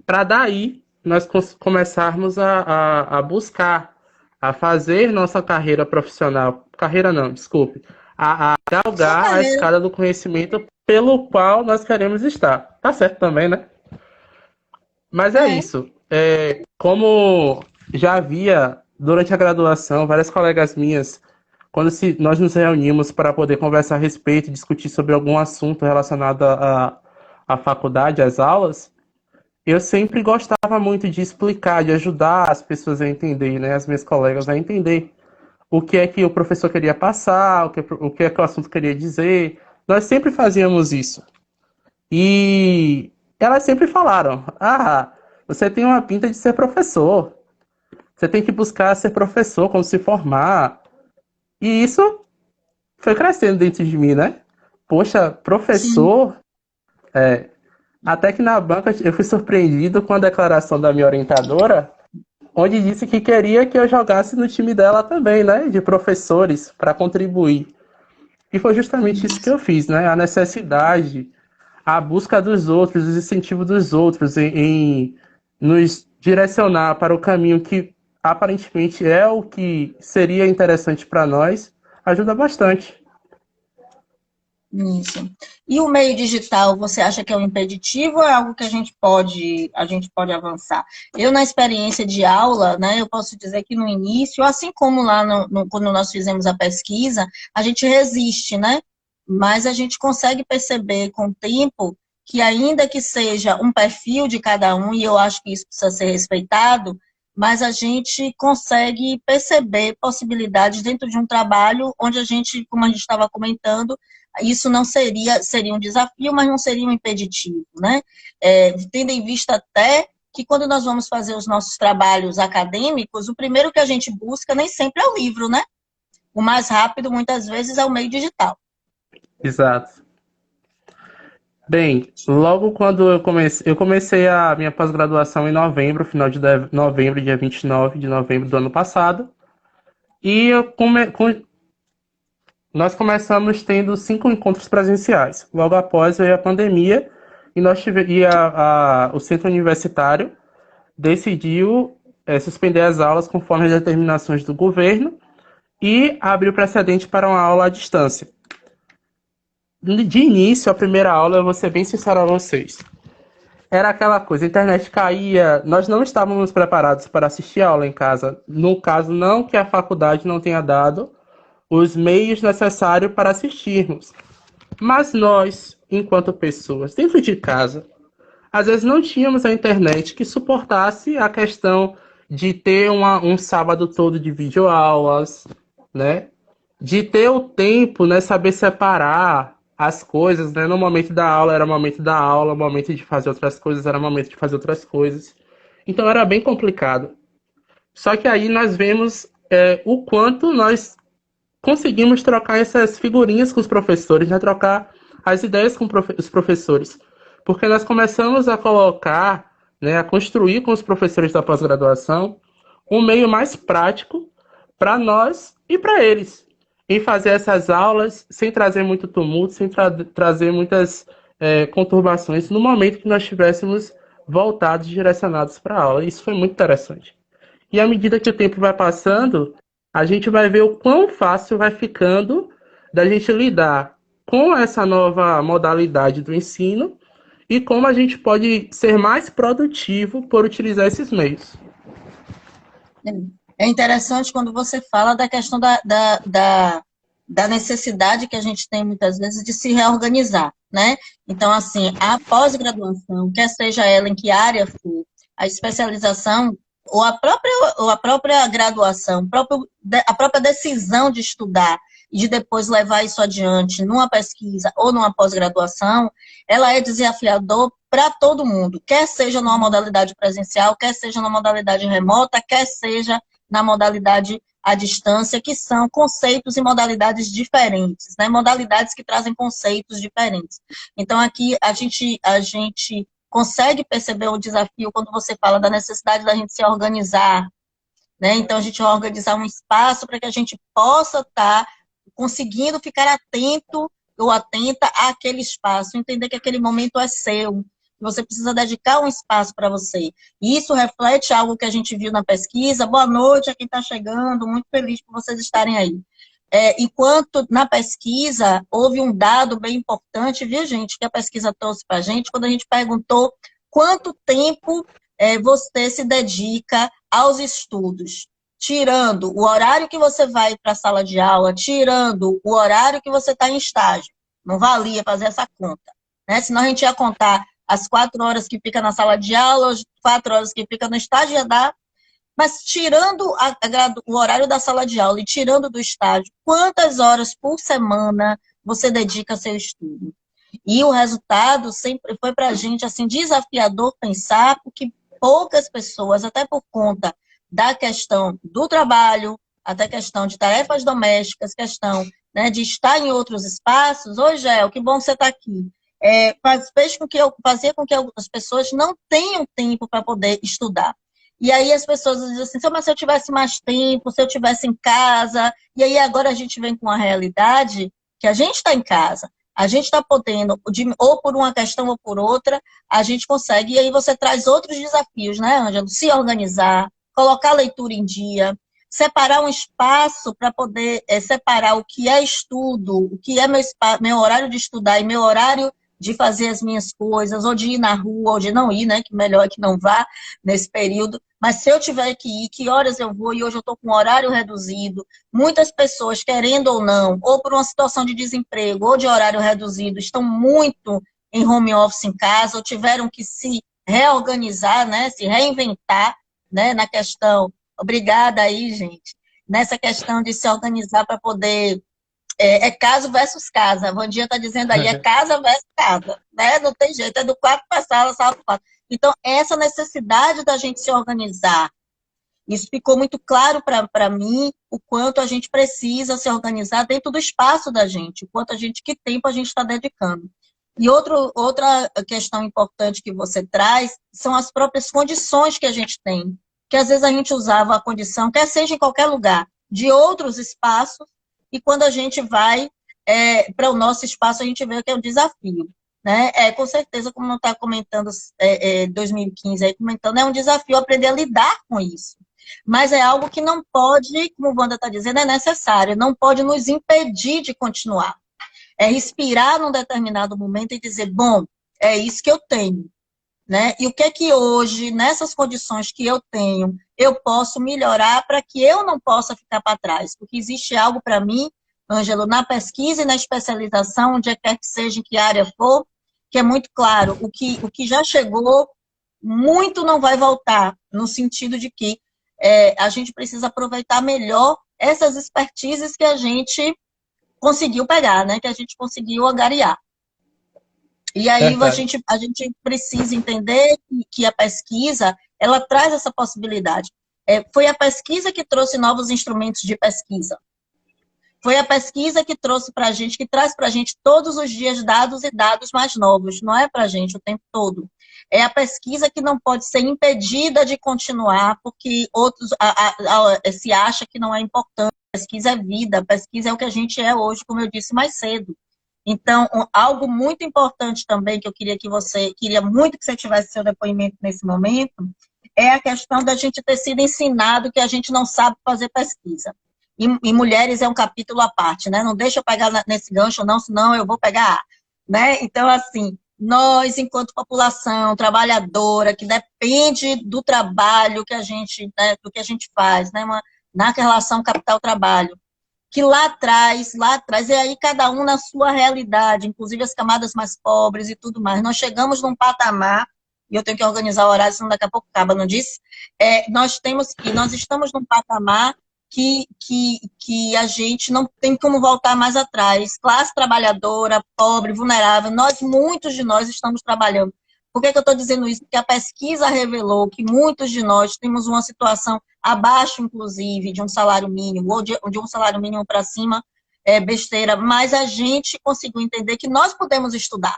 para daí nós começarmos a buscar, a fazer nossa carreira profissional, carreira não, desculpe, a Sua galgar a carreira. escada do conhecimento pelo qual nós queremos estar. Tá certo também, né? Mas é É. isso. Como já havia, durante a graduação, várias colegas minhas, quando nós nos reunimos para poder conversar a respeito e discutir sobre algum assunto relacionado à faculdade, às aulas, eu sempre gostava muito de explicar, de ajudar as pessoas a entender, né, as minhas colegas a entender o que é que o professor queria passar, o que é que o assunto queria dizer. Nós sempre fazíamos isso. E elas sempre falaram: Ah, você tem uma pinta de ser professor. você tem que buscar ser professor, como se formar. E isso foi crescendo dentro de mim, né? Poxa, Sim. professor, até que na banca eu fui surpreendido com a declaração da minha orientadora, onde disse que queria que eu jogasse no time dela também, né? De professores, para contribuir. E foi justamente isso que eu fiz, né? A necessidade, a busca dos outros, os incentivos dos outros em nos direcionar para o caminho que aparentemente é o que seria interessante para nós, ajuda bastante. Isso. E o meio digital, você acha que é um impeditivo ou é algo que a gente pode avançar? Eu, na experiência de aula, né, eu posso dizer que no início, assim como lá quando nós fizemos a pesquisa, a gente resiste, né? Mas a gente consegue perceber com o tempo que, ainda que seja um perfil de cada um, e eu acho que isso precisa ser respeitado, mas a gente consegue perceber possibilidades dentro de um trabalho onde a gente, como a gente estava comentando, isso não seria um desafio, mas não seria um impeditivo, né? Tendo em vista até que quando nós vamos fazer os nossos trabalhos acadêmicos, o primeiro que a gente busca nem sempre é o livro, né? O mais rápido, muitas vezes, é o meio digital. Exato. Bem, logo quando eu comecei a minha pós-graduação em novembro, final de novembro, dia 29 de novembro do ano passado, e nós começamos tendo 5 encontros presenciais. Logo após veio a pandemia e o centro universitário decidiu suspender as aulas conforme as determinações do governo e abriu precedente para uma aula à distância. De início, a primeira aula, eu vou ser bem sincero a vocês, era aquela coisa, a internet caía, nós não estávamos preparados para assistir a aula em casa. No caso, não que a faculdade não tenha dado os meios necessários para assistirmos. Mas nós, enquanto pessoas, dentro de casa, às vezes não tínhamos a internet que suportasse a questão de ter um sábado todo de videoaulas, né? De ter o tempo, né? Saber separar as coisas, né? No momento da aula era momento da aula, no momento de fazer outras coisas era momento de fazer outras coisas. Então era bem complicado. Só que aí nós vemos o quanto nós conseguimos trocar essas figurinhas com os professores, né? Trocar as ideias com os professores. Porque nós começamos a colocar, né, a construir com os professores da pós-graduação um meio mais prático para nós e para eles. Em fazer essas aulas sem trazer muito tumulto, sem trazer muitas conturbações no momento que nós estivéssemos voltados, direcionados para a aula. Isso foi muito interessante. E à medida que o tempo vai passando, a gente vai ver o quão fácil vai ficando da gente lidar com essa nova modalidade do ensino e como a gente pode ser mais produtivo por utilizar esses meios. É interessante quando você fala da questão da necessidade que a gente tem, muitas vezes, de se reorganizar, né? Então, assim, a pós-graduação, quer seja ela em que área for, a especialização ou a própria graduação, a própria decisão de estudar e de depois levar isso adiante numa pesquisa ou numa pós-graduação, ela é desafiador para todo mundo, quer seja numa modalidade presencial, quer seja na modalidade remota, quer seja na modalidade à distância, que são conceitos e modalidades diferentes, né? Modalidades que trazem conceitos diferentes. Então, aqui a gente consegue perceber o desafio quando você fala da necessidade da gente se organizar, né? Então, a gente vai organizar um espaço para que a gente possa estar conseguindo ficar atento ou atenta àquele espaço, entender que aquele momento é seu, que você precisa dedicar um espaço para você. E isso reflete algo que a gente viu na pesquisa. Boa noite a quem está chegando, muito feliz por vocês estarem aí. Enquanto na pesquisa houve um dado bem importante, viu, gente, que a pesquisa trouxe para a gente, quando a gente perguntou quanto tempo você se dedica aos estudos, tirando o horário que você vai para a sala de aula, tirando o horário que você está em estágio. Não valia fazer essa conta, né? Senão a gente ia contar as 4 horas que fica na sala de aula, as 4 horas que fica no estágio, ia dar. Mas tirando o horário da sala de aula e tirando do estágio, quantas horas por semana você dedica ao seu estudo? E o resultado sempre foi para a gente assim, desafiador pensar, porque poucas pessoas, até por conta da questão do trabalho, até questão de tarefas domésticas, questão, né, de estar em outros espaços. Oi, Gel, que bom que você está aqui. Fazia com que as pessoas não tenham tempo para poder estudar. E aí as pessoas dizem assim, mas se eu tivesse mais tempo, se eu tivesse em casa, e aí agora a gente vem com a realidade que a gente está em casa, a gente está podendo, ou por uma questão ou por outra, a gente consegue, e aí você traz outros desafios, né, Ângelo? Se organizar, colocar a leitura em dia, separar um espaço para poder separar o que é estudo, o que é meu horário de estudar e meu horário de fazer as minhas coisas, ou de ir na rua, ou de não ir, né? Que melhor é que não vá nesse período. Mas se eu tiver que ir, que horas eu vou? E hoje eu estou com um horário reduzido. Muitas pessoas, querendo ou não, ou por uma situação de desemprego, ou de horário reduzido, estão muito em home office em casa, ou tiveram que se reorganizar, né? Se reinventar, né? Na questão. Obrigada aí, gente. Nessa questão de se organizar para poder caso versus casa. A Vandinha está dizendo aí, é casa versus casa, né? Não tem jeito, é do quarto para a sala, sala para o quarto. Então, essa necessidade da gente se organizar, isso ficou muito claro para mim, o quanto a gente precisa se organizar dentro do espaço da gente, o quanto que tempo a gente está dedicando. E outra questão importante que você traz são as próprias condições que a gente tem. Que às vezes a gente usava a condição, quer seja em qualquer lugar, de outros espaços, e quando a gente vai para o nosso espaço, a gente vê que é um desafio. Né? Com certeza, como não está comentando 2015, aí comentando, é um desafio aprender a lidar com isso. Mas é algo que não pode, como o Wanda está dizendo, é necessário, não pode nos impedir de continuar. É respirar num determinado momento e dizer, bom, é isso que eu tenho. Né? E o que é que hoje, nessas condições que eu tenho, eu posso melhorar para que eu não possa ficar para trás? Porque existe algo para mim, Ângelo, na pesquisa e na especialização, onde quer que seja, em que área for, que é muito claro, o que já chegou, muito não vai voltar, no sentido de que a gente precisa aproveitar melhor essas expertises que a gente conseguiu pegar, né? Que a gente conseguiu angariar. E aí a gente precisa entender que a pesquisa, ela traz essa possibilidade. Foi a pesquisa que trouxe novos instrumentos de pesquisa. Foi a pesquisa que trouxe para a gente, que traz para a gente todos os dias dados e dados mais novos. Não é para a gente o tempo todo. É a pesquisa que não pode ser impedida de continuar, porque outros se acha que não é importante. A pesquisa é vida, a pesquisa é o que a gente é hoje, como eu disse mais cedo. Então, algo muito importante também que eu queria muito que você tivesse seu depoimento nesse momento, é a questão da gente ter sido ensinado que a gente não sabe fazer pesquisa. E mulheres é um capítulo à parte, né? Não deixa eu pegar nesse gancho, não, senão eu vou pegar, né? Então, assim, nós, enquanto população trabalhadora, que depende do trabalho que a gente, né, do que a gente faz, né? Na relação capital-trabalho, que lá atrás, e aí cada um na sua realidade, inclusive as camadas mais pobres e tudo mais. Nós chegamos num patamar, e eu tenho que organizar o horário, senão daqui a pouco acaba, não disse? Nós estamos num patamar que a gente não tem como voltar mais atrás. Classe trabalhadora, pobre, vulnerável, muitos de nós estamos trabalhando. Por que eu estou dizendo isso? Porque a pesquisa revelou que muitos de nós temos uma situação abaixo, inclusive, de um salário mínimo, ou de um salário mínimo para cima, besteira, mas a gente conseguiu entender que nós podemos estudar,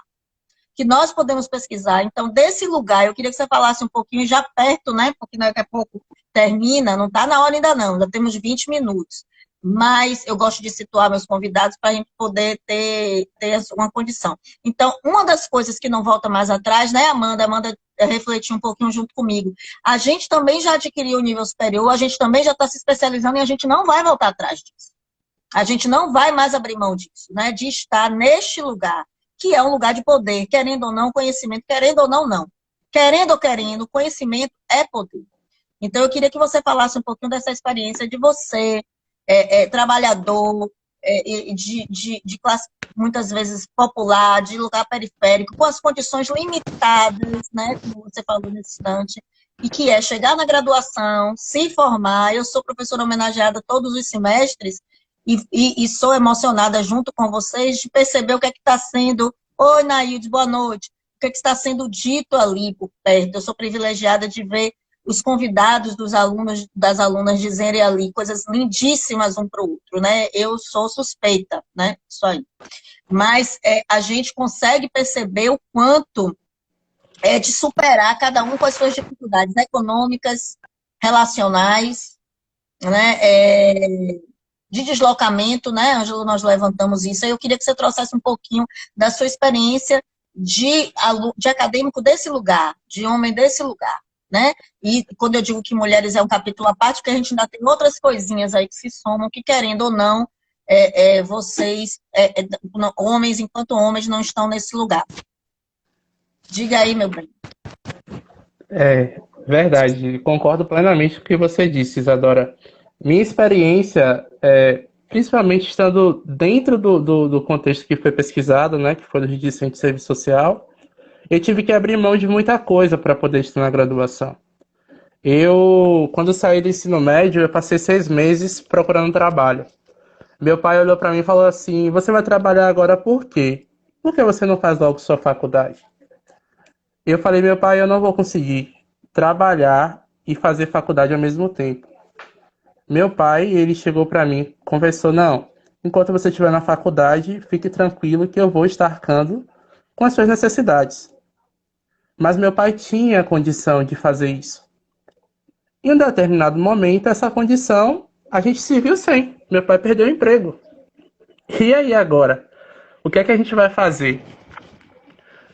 que nós podemos pesquisar. Então, desse lugar, eu queria que você falasse um pouquinho, já perto, né, porque daqui a pouco termina, não está na hora ainda não, já temos 20 minutos, mas eu gosto de situar meus convidados para a gente poder ter uma condição. Então, uma das coisas que não volta mais atrás, né, Amanda refletiu um pouquinho junto comigo. A gente também já adquiriu o nível superior, a gente também já está se especializando e a gente não vai voltar atrás disso. A gente não vai mais abrir mão disso, né? De estar neste lugar, que é um lugar de poder, querendo ou não, conhecimento, querendo ou não, não. Querendo ou querendo, conhecimento é poder. Então, eu queria que você falasse um pouquinho dessa experiência de você, trabalhador, de classe muitas vezes popular, de lugar periférico, com as condições limitadas, né, como você falou nesse instante, e que é chegar na graduação, se formar. Eu sou professora homenageada todos os semestres, e sou emocionada junto com vocês de perceber o que é que está sendo. Oi, Nailde, boa noite. O que é que está sendo dito ali por perto. Eu sou privilegiada de ver os convidados dos alunos, das alunas dizerem ali coisas lindíssimas um para o outro, né? Eu sou suspeita, né? Isso aí. Mas a gente consegue perceber o quanto é de superar cada um com as suas dificuldades econômicas, relacionais, né? De deslocamento, né, Ângelo? Nós levantamos isso. Aí eu queria que você trouxesse um pouquinho da sua experiência de acadêmico desse lugar, de homem desse lugar, né? E quando eu digo que mulheres é um capítulo à parte, porque a gente ainda tem outras coisinhas aí que se somam, que querendo ou não, vocês, homens, enquanto homens, não estão nesse lugar. Diga aí, meu bem. É verdade, concordo plenamente com o que você disse, Isadora. Minha experiência, principalmente estando dentro do contexto que foi pesquisado, né, que foi do discente de serviço social, eu tive que abrir mão de muita coisa para poder estar na graduação. Quando saí do ensino médio, eu passei 6 meses procurando trabalho. Meu pai olhou para mim e falou assim: Você vai trabalhar agora por quê? Por que você não faz logo sua faculdade? Eu falei: Meu pai, eu não vou conseguir trabalhar e fazer faculdade ao mesmo tempo. Meu pai, ele chegou para mim, conversou: Não, enquanto você estiver na faculdade, fique tranquilo que eu vou estar arcando com as suas necessidades. Mas meu pai tinha a condição de fazer isso. Em um determinado momento, essa condição a gente se viu sem. Meu pai perdeu o emprego. E aí agora? O que é que a gente vai fazer?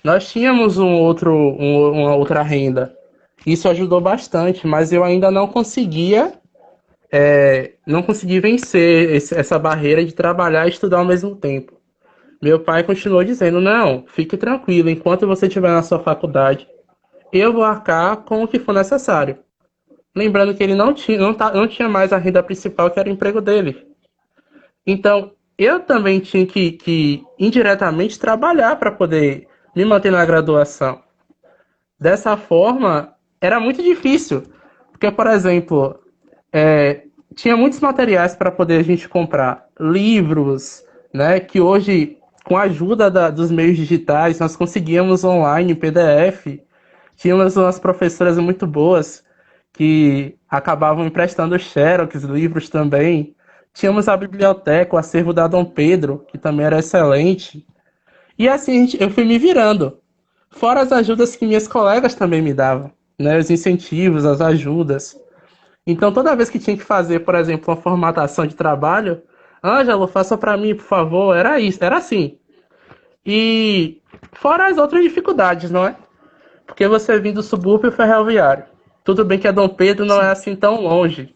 Nós tínhamos uma outra renda. Isso ajudou bastante, mas eu ainda não consegui vencer essa barreira de trabalhar e estudar ao mesmo tempo. Meu pai continuou dizendo: Não, fique tranquilo, enquanto você estiver na sua faculdade, eu vou arcar com o que for necessário. Lembrando que ele não tinha mais a renda principal, que era o emprego dele. Então, eu também tinha que indiretamente trabalhar para poder me manter na graduação. Dessa forma, era muito difícil. Porque, por exemplo, tinha muitos materiais para poder a gente comprar. Livros, né? Que hoje, com a ajuda dos meios digitais, nós conseguíamos online, em PDF. Tínhamos umas professoras muito boas que acabavam emprestando xerox, livros também. Tínhamos a biblioteca, o acervo da Dom Pedro, que também era excelente. E assim eu fui me virando. Fora as ajudas que minhas colegas também me davam, né? Os incentivos, as ajudas. Então, toda vez que tinha que fazer, por exemplo, uma formatação de trabalho, Ângelo, faça para mim, por favor. Era isso, era assim. E fora as outras dificuldades, não é? Porque você vem do subúrbio ferroviário. Tudo bem que a Dom Pedro não é assim tão longe.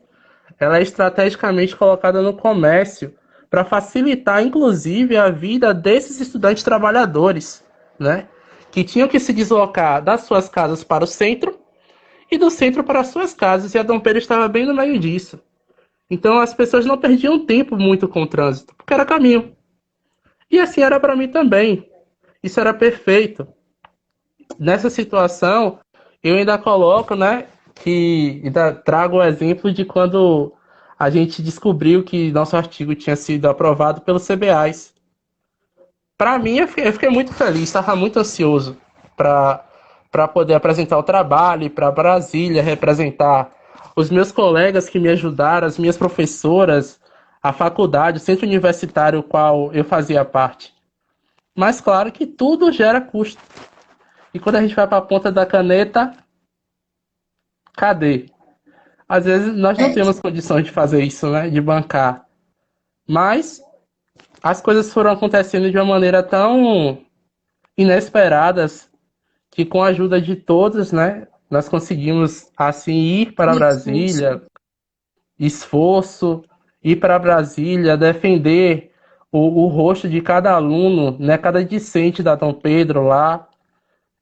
Ela é estrategicamente colocada no comércio para facilitar, inclusive, a vida desses estudantes trabalhadores, né? Que tinham que se deslocar das suas casas para o centro e do centro para as suas casas, e a Dom Pedro estava bem no meio disso. Então as pessoas não perdiam tempo muito com o trânsito, porque era caminho. E assim era para mim também. Isso era perfeito. Nessa situação, eu ainda coloco, né, que ainda trago o exemplo de quando a gente descobriu que nosso artigo tinha sido aprovado pelo CBAS. Para mim, eu fiquei muito feliz, estava muito ansioso para poder apresentar o trabalho, para Brasília representar os meus colegas que me ajudaram, as minhas professoras, a faculdade, o centro universitário, o qual eu fazia parte. Mas claro que tudo gera custo. E quando a gente vai para a ponta da caneta, cadê? Às vezes nós não É, temos condições de fazer isso, né? De bancar. Mas as coisas foram acontecendo de uma maneira tão inesperadas que com a ajuda de todos, né? Nós conseguimos assim ir para isso. Brasília, esforço, ir para Brasília, defender o rosto de cada aluno, né? Cada discente da Dom Pedro lá.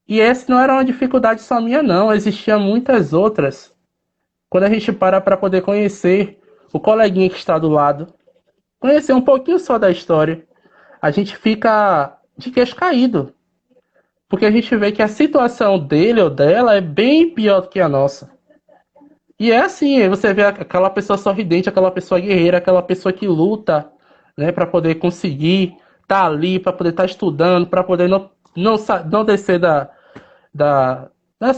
E essa não era uma dificuldade só minha, não. Existiam muitas outras. Quando a gente para poder conhecer o coleguinha que está do lado, conhecer um pouquinho só da história, a gente fica de queixo caído. Porque a gente vê que a situação dele ou dela é bem pior do que a nossa. E é assim, você vê aquela pessoa sorridente, aquela pessoa guerreira, aquela pessoa que luta, né, para poder conseguir estar ali, para poder estar estudando, para poder não descer da, nas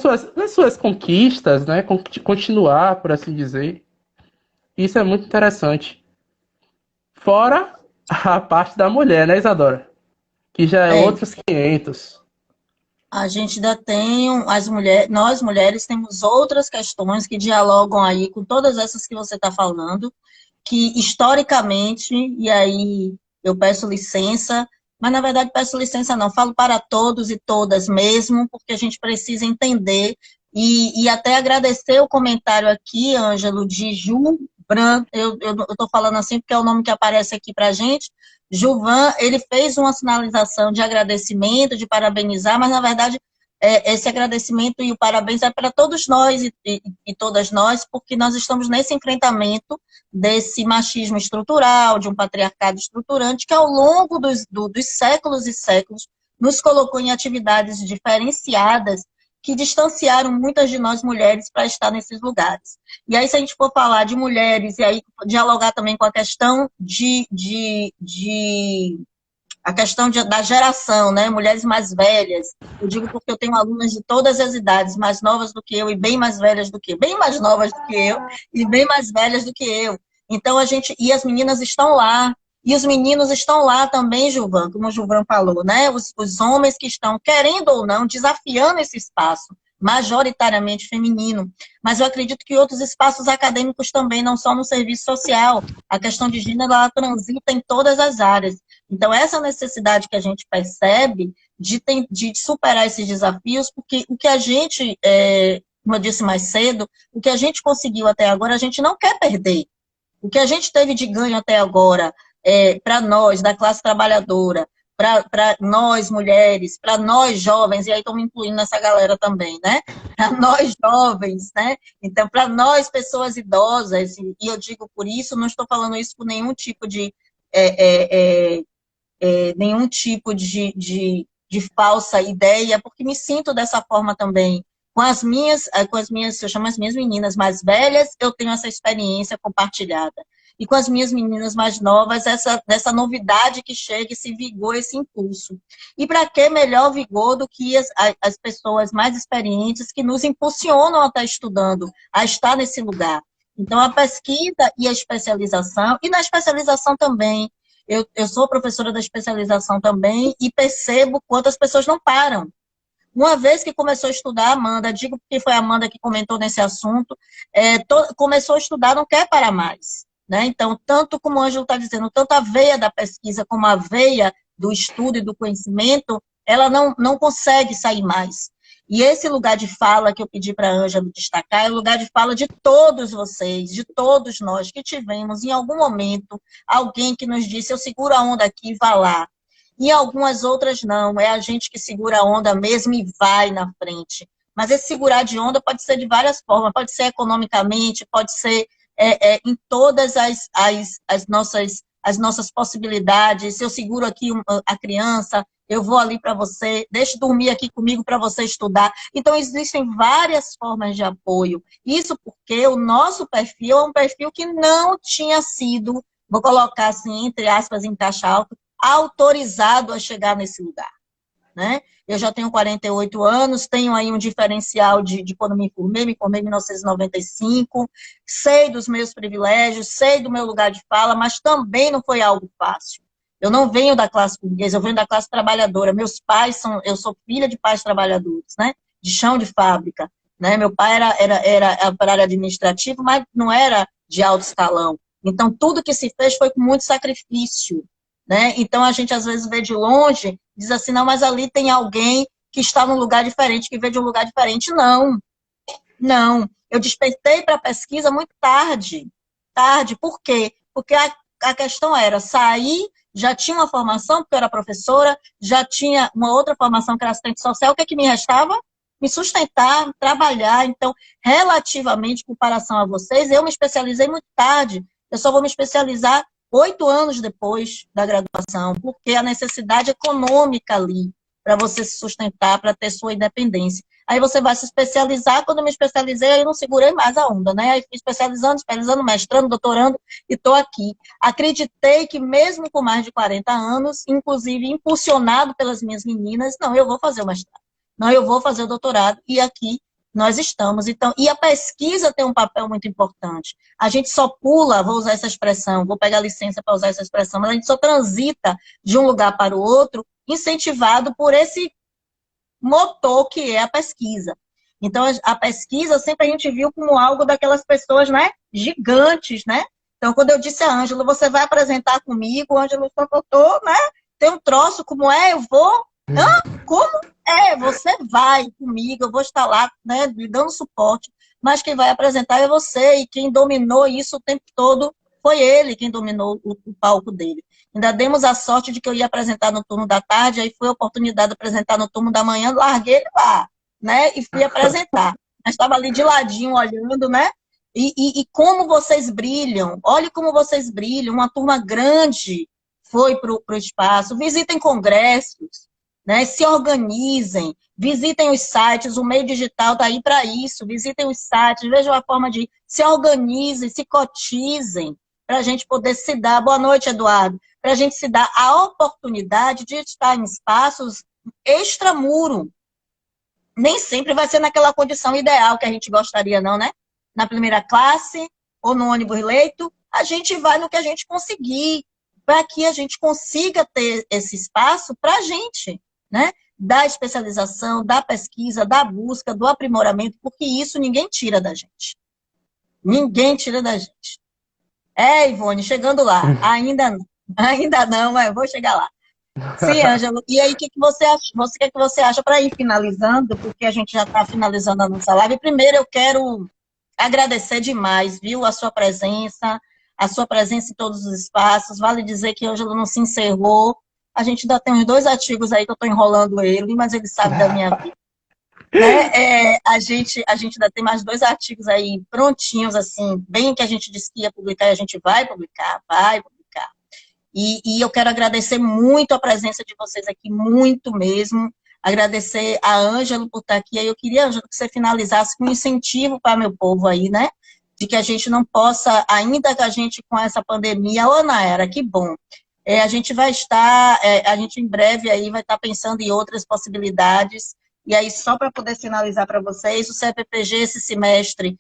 suas conquistas, né? Continuar, por assim dizer. Isso é muito interessante. Fora a parte da mulher, né, Isadora? Que já é É, outros 500. a gente ainda tem, as mulheres, nós mulheres temos outras questões que dialogam aí com todas essas que você está falando, que historicamente, e aí eu peço licença, mas na verdade peço licença não, falo para todos e todas mesmo, porque a gente precisa entender e até agradecer o comentário aqui, Ângelo, de Ju Bran, eu estou falando assim porque é o nome que aparece aqui para a gente. Juvan, ele fez uma sinalização de agradecimento, de parabenizar, mas na verdade esse agradecimento e o parabéns é para todos nós e todas nós, porque nós estamos nesse enfrentamento desse machismo estrutural, de um patriarcado estruturante, que ao longo dos séculos e séculos nos colocou em atividades diferenciadas que distanciaram muitas de nós mulheres para estar nesses lugares. E aí, se a gente for falar de mulheres, e aí dialogar também com a questão a questão da geração, né? Mulheres mais velhas. Eu digo porque eu tenho alunas de todas as idades, mais novas do que eu e bem mais velhas do que eu, bem mais novas do que eu e bem mais velhas do que eu. Então e as meninas estão lá, e os meninos estão lá também, Gilvan, como o Gilvan falou, né? Os homens que estão, querendo ou não, desafiando esse espaço, majoritariamente feminino. Mas eu acredito que outros espaços acadêmicos também, não só no serviço social. A questão de gênero, ela transita em todas as áreas. Então, essa necessidade que a gente percebe de superar esses desafios, porque o que a gente, como eu disse mais cedo, o que a gente conseguiu até agora, a gente não quer perder. O que a gente teve de ganho até agora, para nós, da classe trabalhadora, para nós, mulheres, para nós, jovens, e aí estou me incluindo nessa galera também, né? Para nós, jovens, né? Então, para nós, pessoas idosas, e eu digo por isso, não estou falando isso por nenhum tipo de nenhum tipo de falsa ideia, porque me sinto dessa forma também. Eu chamo as minhas meninas mais velhas, eu tenho essa experiência compartilhada. E com as minhas meninas mais novas, essa novidade que chega, esse vigor, esse impulso. E para que melhor vigor do que as pessoas mais experientes que nos impulsionam a estar estudando, a estar nesse lugar. Então, a pesquisa e a especialização, e na especialização também, eu sou professora da especialização também e percebo quantas pessoas não param. Uma vez que começou a estudar, Amanda, digo porque foi a Amanda que comentou nesse assunto, começou a estudar, não quer parar mais. Né? Então, tanto como o Ângelo está dizendo, tanto a veia da pesquisa como a veia do estudo e do conhecimento, ela não consegue sair mais. E esse lugar de fala que eu pedi para a Ângela destacar é o lugar de fala de todos vocês, de todos nós que tivemos, em algum momento, alguém que nos disse, eu seguro a onda aqui, vá lá. E algumas outras não, é a gente que segura a onda mesmo e vai na frente. Mas esse segurar de onda pode ser de várias formas, pode ser economicamente, pode ser em todas as nossas possibilidades. Se eu seguro aqui a criança, eu vou ali para você, deixe dormir aqui comigo para você estudar. Então, existem várias formas de apoio. Isso porque o nosso perfil é um perfil que não tinha sido, vou colocar assim, entre aspas, em caixa alta, autorizado a chegar nesse lugar. Né? Eu já tenho 48 anos, tenho aí um diferencial de quando me formei em 1995, sei dos meus privilégios, sei do meu lugar de fala, mas também não foi algo fácil. Eu não venho da classe burguesa, eu venho da classe trabalhadora. Meus pais eu sou filha de pais trabalhadores, né? De chão de fábrica. Né? Meu pai era operário administrativo, mas não era de alto escalão. Então, tudo que se fez foi com muito sacrifício. Né? Então, a gente às vezes vê de longe, diz assim, não, mas ali tem alguém que está num lugar diferente, que vê de um lugar diferente. Não, não. Eu despertei para a pesquisa muito tarde. Tarde, por quê? Porque a questão era sair, já tinha uma formação, porque eu era professora, já tinha uma outra formação que era assistente social, o que é que me restava? Me sustentar, trabalhar. Então, relativamente, em comparação a vocês, eu me especializei muito tarde. Eu só vou me especializar 8 anos depois da graduação, porque a necessidade econômica ali, para você se sustentar, para ter sua independência. Aí você vai se especializar, quando eu me especializei, aí eu não segurei mais a onda, né? Aí fui especializando, mestrando, doutorando, e estou aqui. Acreditei que mesmo com mais de 40 anos, inclusive impulsionado pelas minhas meninas, não, eu vou fazer o mestrado. Não, eu vou fazer o doutorado e aqui nós estamos. Então, e a pesquisa tem um papel muito importante. A gente só pula, vou usar essa expressão, vou pegar licença para usar essa expressão, mas a gente só transita de um lugar para o outro incentivado por esse motor que é a pesquisa. Então, a pesquisa sempre a gente viu como algo daquelas pessoas, né, gigantes, né? Então, quando eu disse a Ângela, você vai apresentar comigo, a Ângela falou, né? Tem um troço, como é? Eu vou? Hã? Como é? Você vai comigo, eu vou estar lá, né, lhe dando suporte, mas quem vai apresentar é você, e quem dominou isso o tempo todo foi ele, quem dominou o palco dele. Ainda demos a sorte de que eu ia apresentar no turno da tarde, aí foi a oportunidade de apresentar no turno da manhã, larguei ele lá, né, e fui apresentar. Mas estava ali de ladinho, olhando, né, e como vocês brilham, olhe como vocês brilham, uma turma grande foi para o espaço, visitem congressos, né, se organizem, visitem os sites, o meio digital está aí para isso, visitem os sites, vejam a forma de se organizem, se cotizem, para a gente poder se dar, boa noite, Eduardo, para a gente se dar a oportunidade de estar em espaços extramuro. Nem sempre vai ser naquela condição ideal que a gente gostaria, não, né? Na primeira classe ou no ônibus leito, a gente vai no que a gente conseguir, para que a gente consiga ter esse espaço para a gente, né? Da especialização, da pesquisa, da busca, do aprimoramento, porque isso ninguém tira da gente. Ninguém tira da gente. Ivone, chegando lá. Ainda não, mas eu vou chegar lá. Sim, Ângelo. E aí, o que, que você acha? Que você acha para ir finalizando? Porque a gente já está finalizando a nossa live. Primeiro, eu quero agradecer demais, viu, a sua presença em todos os espaços. Vale dizer que Ângelo não se encerrou. A gente ainda tem uns 2 artigos aí que eu estou enrolando ele, mas ele sabe da minha vida. Né? A gente ainda tem mais 2 artigos aí prontinhos, assim, bem que a gente disse que ia publicar e a gente vai publicar, vai publicar. E eu quero agradecer muito a presença de vocês aqui, muito mesmo. Agradecer a Ângelo por estar aqui. Aí eu queria, Ângelo, que você finalizasse com um incentivo para meu povo aí, né? De que a gente não possa, ainda que a gente com essa pandemia, ô Naera, que bom. A gente vai estar, a gente em breve aí vai estar pensando em outras possibilidades. E aí, só para poder finalizar para vocês, o CEPPG esse semestre,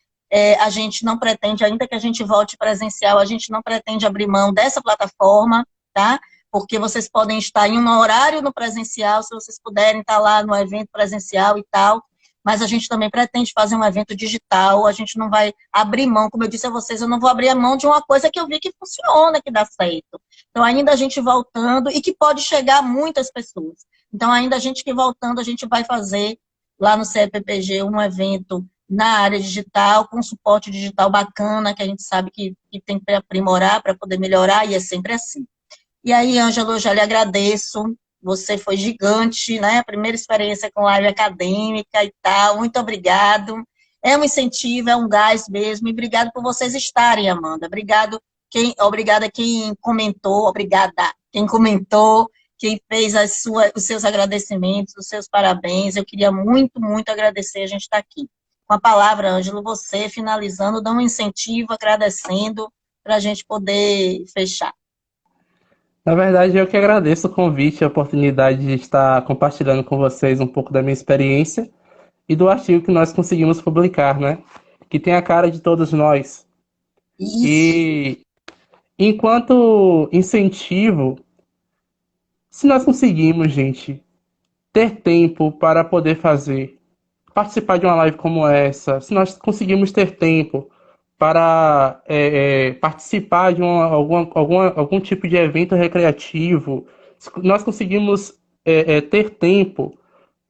a gente não pretende, ainda que a gente volte presencial, a gente não pretende abrir mão dessa plataforma, tá? Porque vocês podem estar em um horário no presencial, se vocês puderem estar lá no evento presencial e tal, mas a gente também pretende fazer um evento digital, a gente não vai abrir mão, como eu disse a vocês, eu não vou abrir a mão de uma coisa que eu vi que funciona, que dá certo. Então, ainda a gente voltando, e que pode chegar a muitas pessoas. Então, ainda a gente que voltando, a gente vai fazer lá no CEPPG um evento na área digital, com suporte digital bacana, que a gente sabe que tem que aprimorar para poder melhorar, e é sempre assim. E aí, Ângelo, eu já lhe agradeço, você foi gigante, né? A primeira experiência com live acadêmica e tal, muito obrigado. É um incentivo, é um gás mesmo, e obrigado por vocês estarem, Amanda. Obrigada quem comentou, obrigada quem comentou, quem fez os seus agradecimentos, os seus parabéns. Eu queria muito, muito agradecer, a gente está aqui. Com a palavra, Ângelo, você finalizando, dá um incentivo, agradecendo, para a gente poder fechar. Na verdade, eu que agradeço o convite, a oportunidade de estar compartilhando com vocês um pouco da minha experiência e do artigo que nós conseguimos publicar, né? Que tem a cara de todos nós. Isso. E enquanto incentivo, se nós conseguimos, gente, ter tempo para poder participar de uma live como essa, se nós conseguimos ter tempo para participar de algum tipo de evento recreativo, se nós conseguimos ter tempo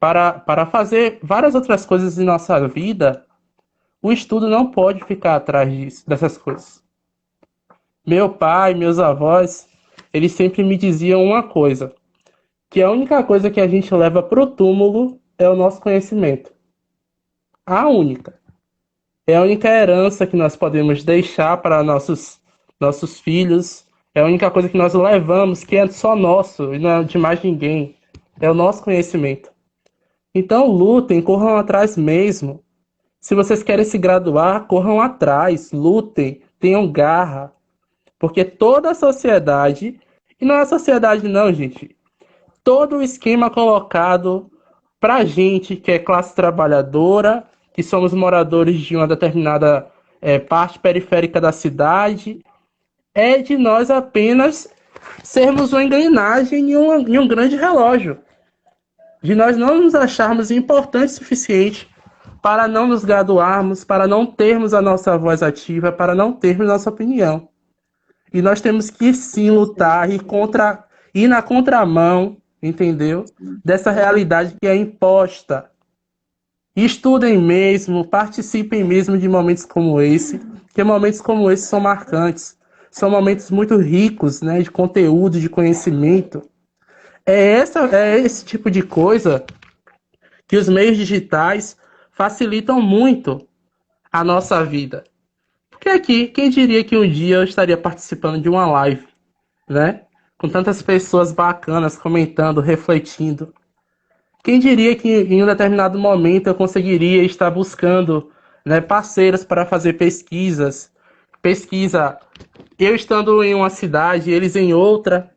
para fazer várias outras coisas em nossa vida, o estudo não pode ficar atrás dessas coisas. Meu pai, meus avós, eles sempre me diziam uma coisa, que a única coisa que a gente leva pro túmulo é o nosso conhecimento. A única. É a única herança que nós podemos deixar para nossos filhos. É a única coisa que nós levamos, que é só nosso e não é de mais ninguém. É o nosso conhecimento. Então lutem, corram atrás mesmo. Se vocês querem se graduar, corram atrás, lutem, tenham garra. Porque toda a sociedade, e não é a sociedade não, gente, todo o esquema colocado para gente que é classe trabalhadora, que somos moradores de uma determinada parte periférica da cidade, é de nós apenas sermos uma engrenagem em um grande relógio, de nós não nos acharmos importantes o suficiente para não nos graduarmos, para não termos a nossa voz ativa, para não termos nossa opinião. E nós temos que sim lutar e ir na contramão, entendeu? Dessa realidade que é imposta. Estudem mesmo, participem mesmo de momentos como esse, porque momentos como esse são marcantes, são momentos muito ricos, né, de conteúdo, de conhecimento. É esse tipo de coisa que os meios digitais facilitam muito a nossa vida. Porque aqui, quem diria que um dia eu estaria participando de uma live, né? Com tantas pessoas bacanas comentando, refletindo. Quem diria que em um determinado momento eu conseguiria estar buscando, né, parceiros para fazer pesquisas. Pesquisa, eu estando em uma cidade, eles em outra.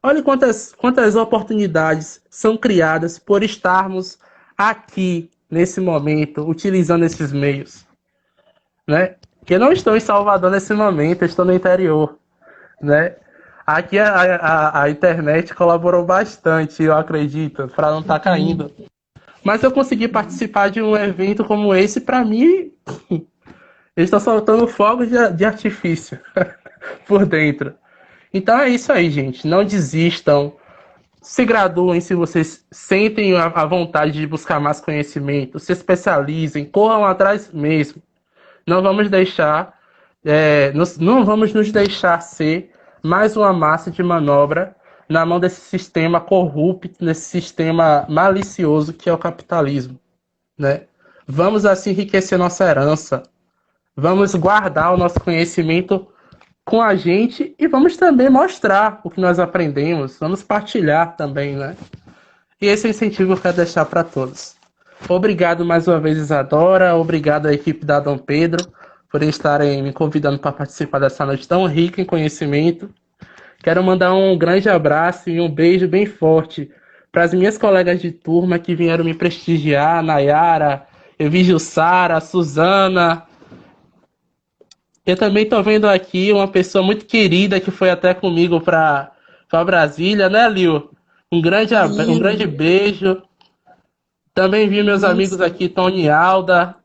Olha quantas oportunidades são criadas por estarmos aqui, nesse momento, utilizando esses meios, né? Eu não estou em Salvador nesse momento, eu estou no interior, né? Aqui a internet colaborou bastante, eu acredito, para não estar caindo. Mas eu consegui participar de um evento como esse, para mim, eles estão soltando fogos de artifício por dentro. Então é isso aí, gente. Não desistam. Se graduem se vocês sentem a vontade de buscar mais conhecimento. Se especializem, corram atrás mesmo. Não vamos deixar, não vamos nos deixar ser mais uma massa de manobra na mão desse sistema corrupto, nesse sistema malicioso que é o capitalismo, né? Vamos assim enriquecer nossa herança. Vamos guardar o nosso conhecimento com a gente e vamos também mostrar o que nós aprendemos. Vamos partilhar também, né? E esse incentivo eu quero deixar para todos. Obrigado mais uma vez, Isadora. Obrigado à equipe da Dom Pedro por estarem me convidando para participar dessa noite tão rica em conhecimento. Quero mandar um grande abraço e um beijo bem forte para as minhas colegas de turma que vieram me prestigiar, Nayara, eu vi Jussara, Suzana. Eu também estou vendo aqui uma pessoa muito querida que foi até comigo para Brasília, né, Lil? Um grande beijo. Também vi meus amigos aqui, Tony e Alda.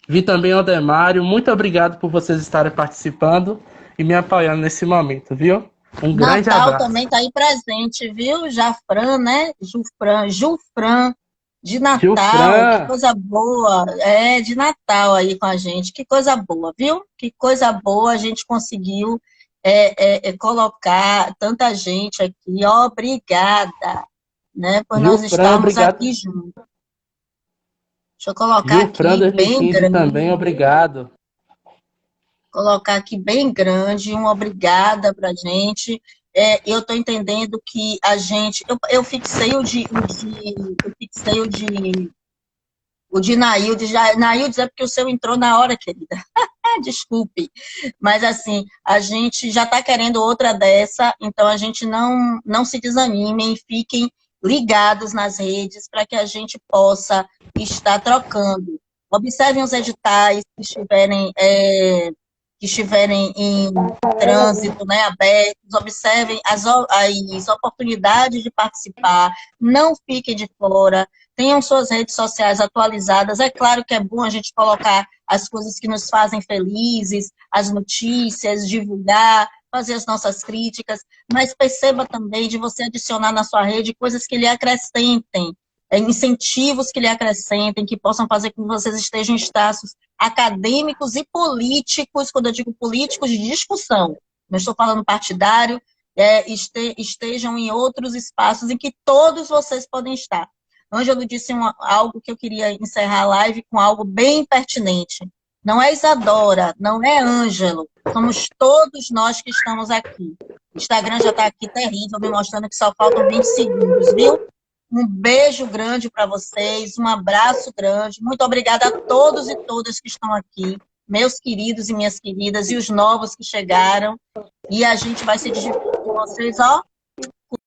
Vi também o Demário. Muito obrigado por vocês estarem participando e me apoiando nesse momento, viu? Um grande Natal abraço. também está aí presente, viu? Jafran, né? Jufran, de Natal, que Gilfran, coisa boa. É, de Natal aí com a gente, que coisa boa, viu? Que coisa boa a gente conseguiu colocar tanta gente aqui. Obrigada, né? Por nós Gilfran, estarmos obrigado. aqui juntos. Deixa eu colocar Gilfran aqui bem 2015 grande. também, obrigado. Colocar aqui bem grande, um obrigada para a gente. Eu estou entendendo que a gente. Eu fixei o de Naildes. Naildes é porque o seu entrou na hora, querida. Desculpe. Mas assim, a gente já está querendo outra dessa, então a gente não se desanimem, fiquem ligados nas redes para que a gente possa estar trocando. Observem os editais que estiverem em trânsito, né, abertos, observem as oportunidades de participar, não fiquem de fora, tenham suas redes sociais atualizadas. É claro que é bom a gente colocar as coisas que nos fazem felizes, as notícias, divulgar, fazer as nossas críticas, mas perceba também de você adicionar na sua rede coisas que lhe acrescentem, incentivos que lhe acrescentem, que possam fazer com que vocês estejam em espaços acadêmicos e políticos. Quando eu digo políticos, de discussão, não estou falando partidário, estejam em outros espaços em que todos vocês podem estar. Ângelo disse algo que eu queria encerrar a live com algo bem pertinente. Não é Isadora, não é Ângelo, somos todos nós que estamos aqui. O Instagram já está aqui terrível, me mostrando que só faltam 20 segundos, viu? Um beijo grande para vocês, um abraço grande. Muito obrigada a todos e todas que estão aqui, meus queridos e minhas queridas, e os novos que chegaram. E a gente vai se despedir de vocês, ó,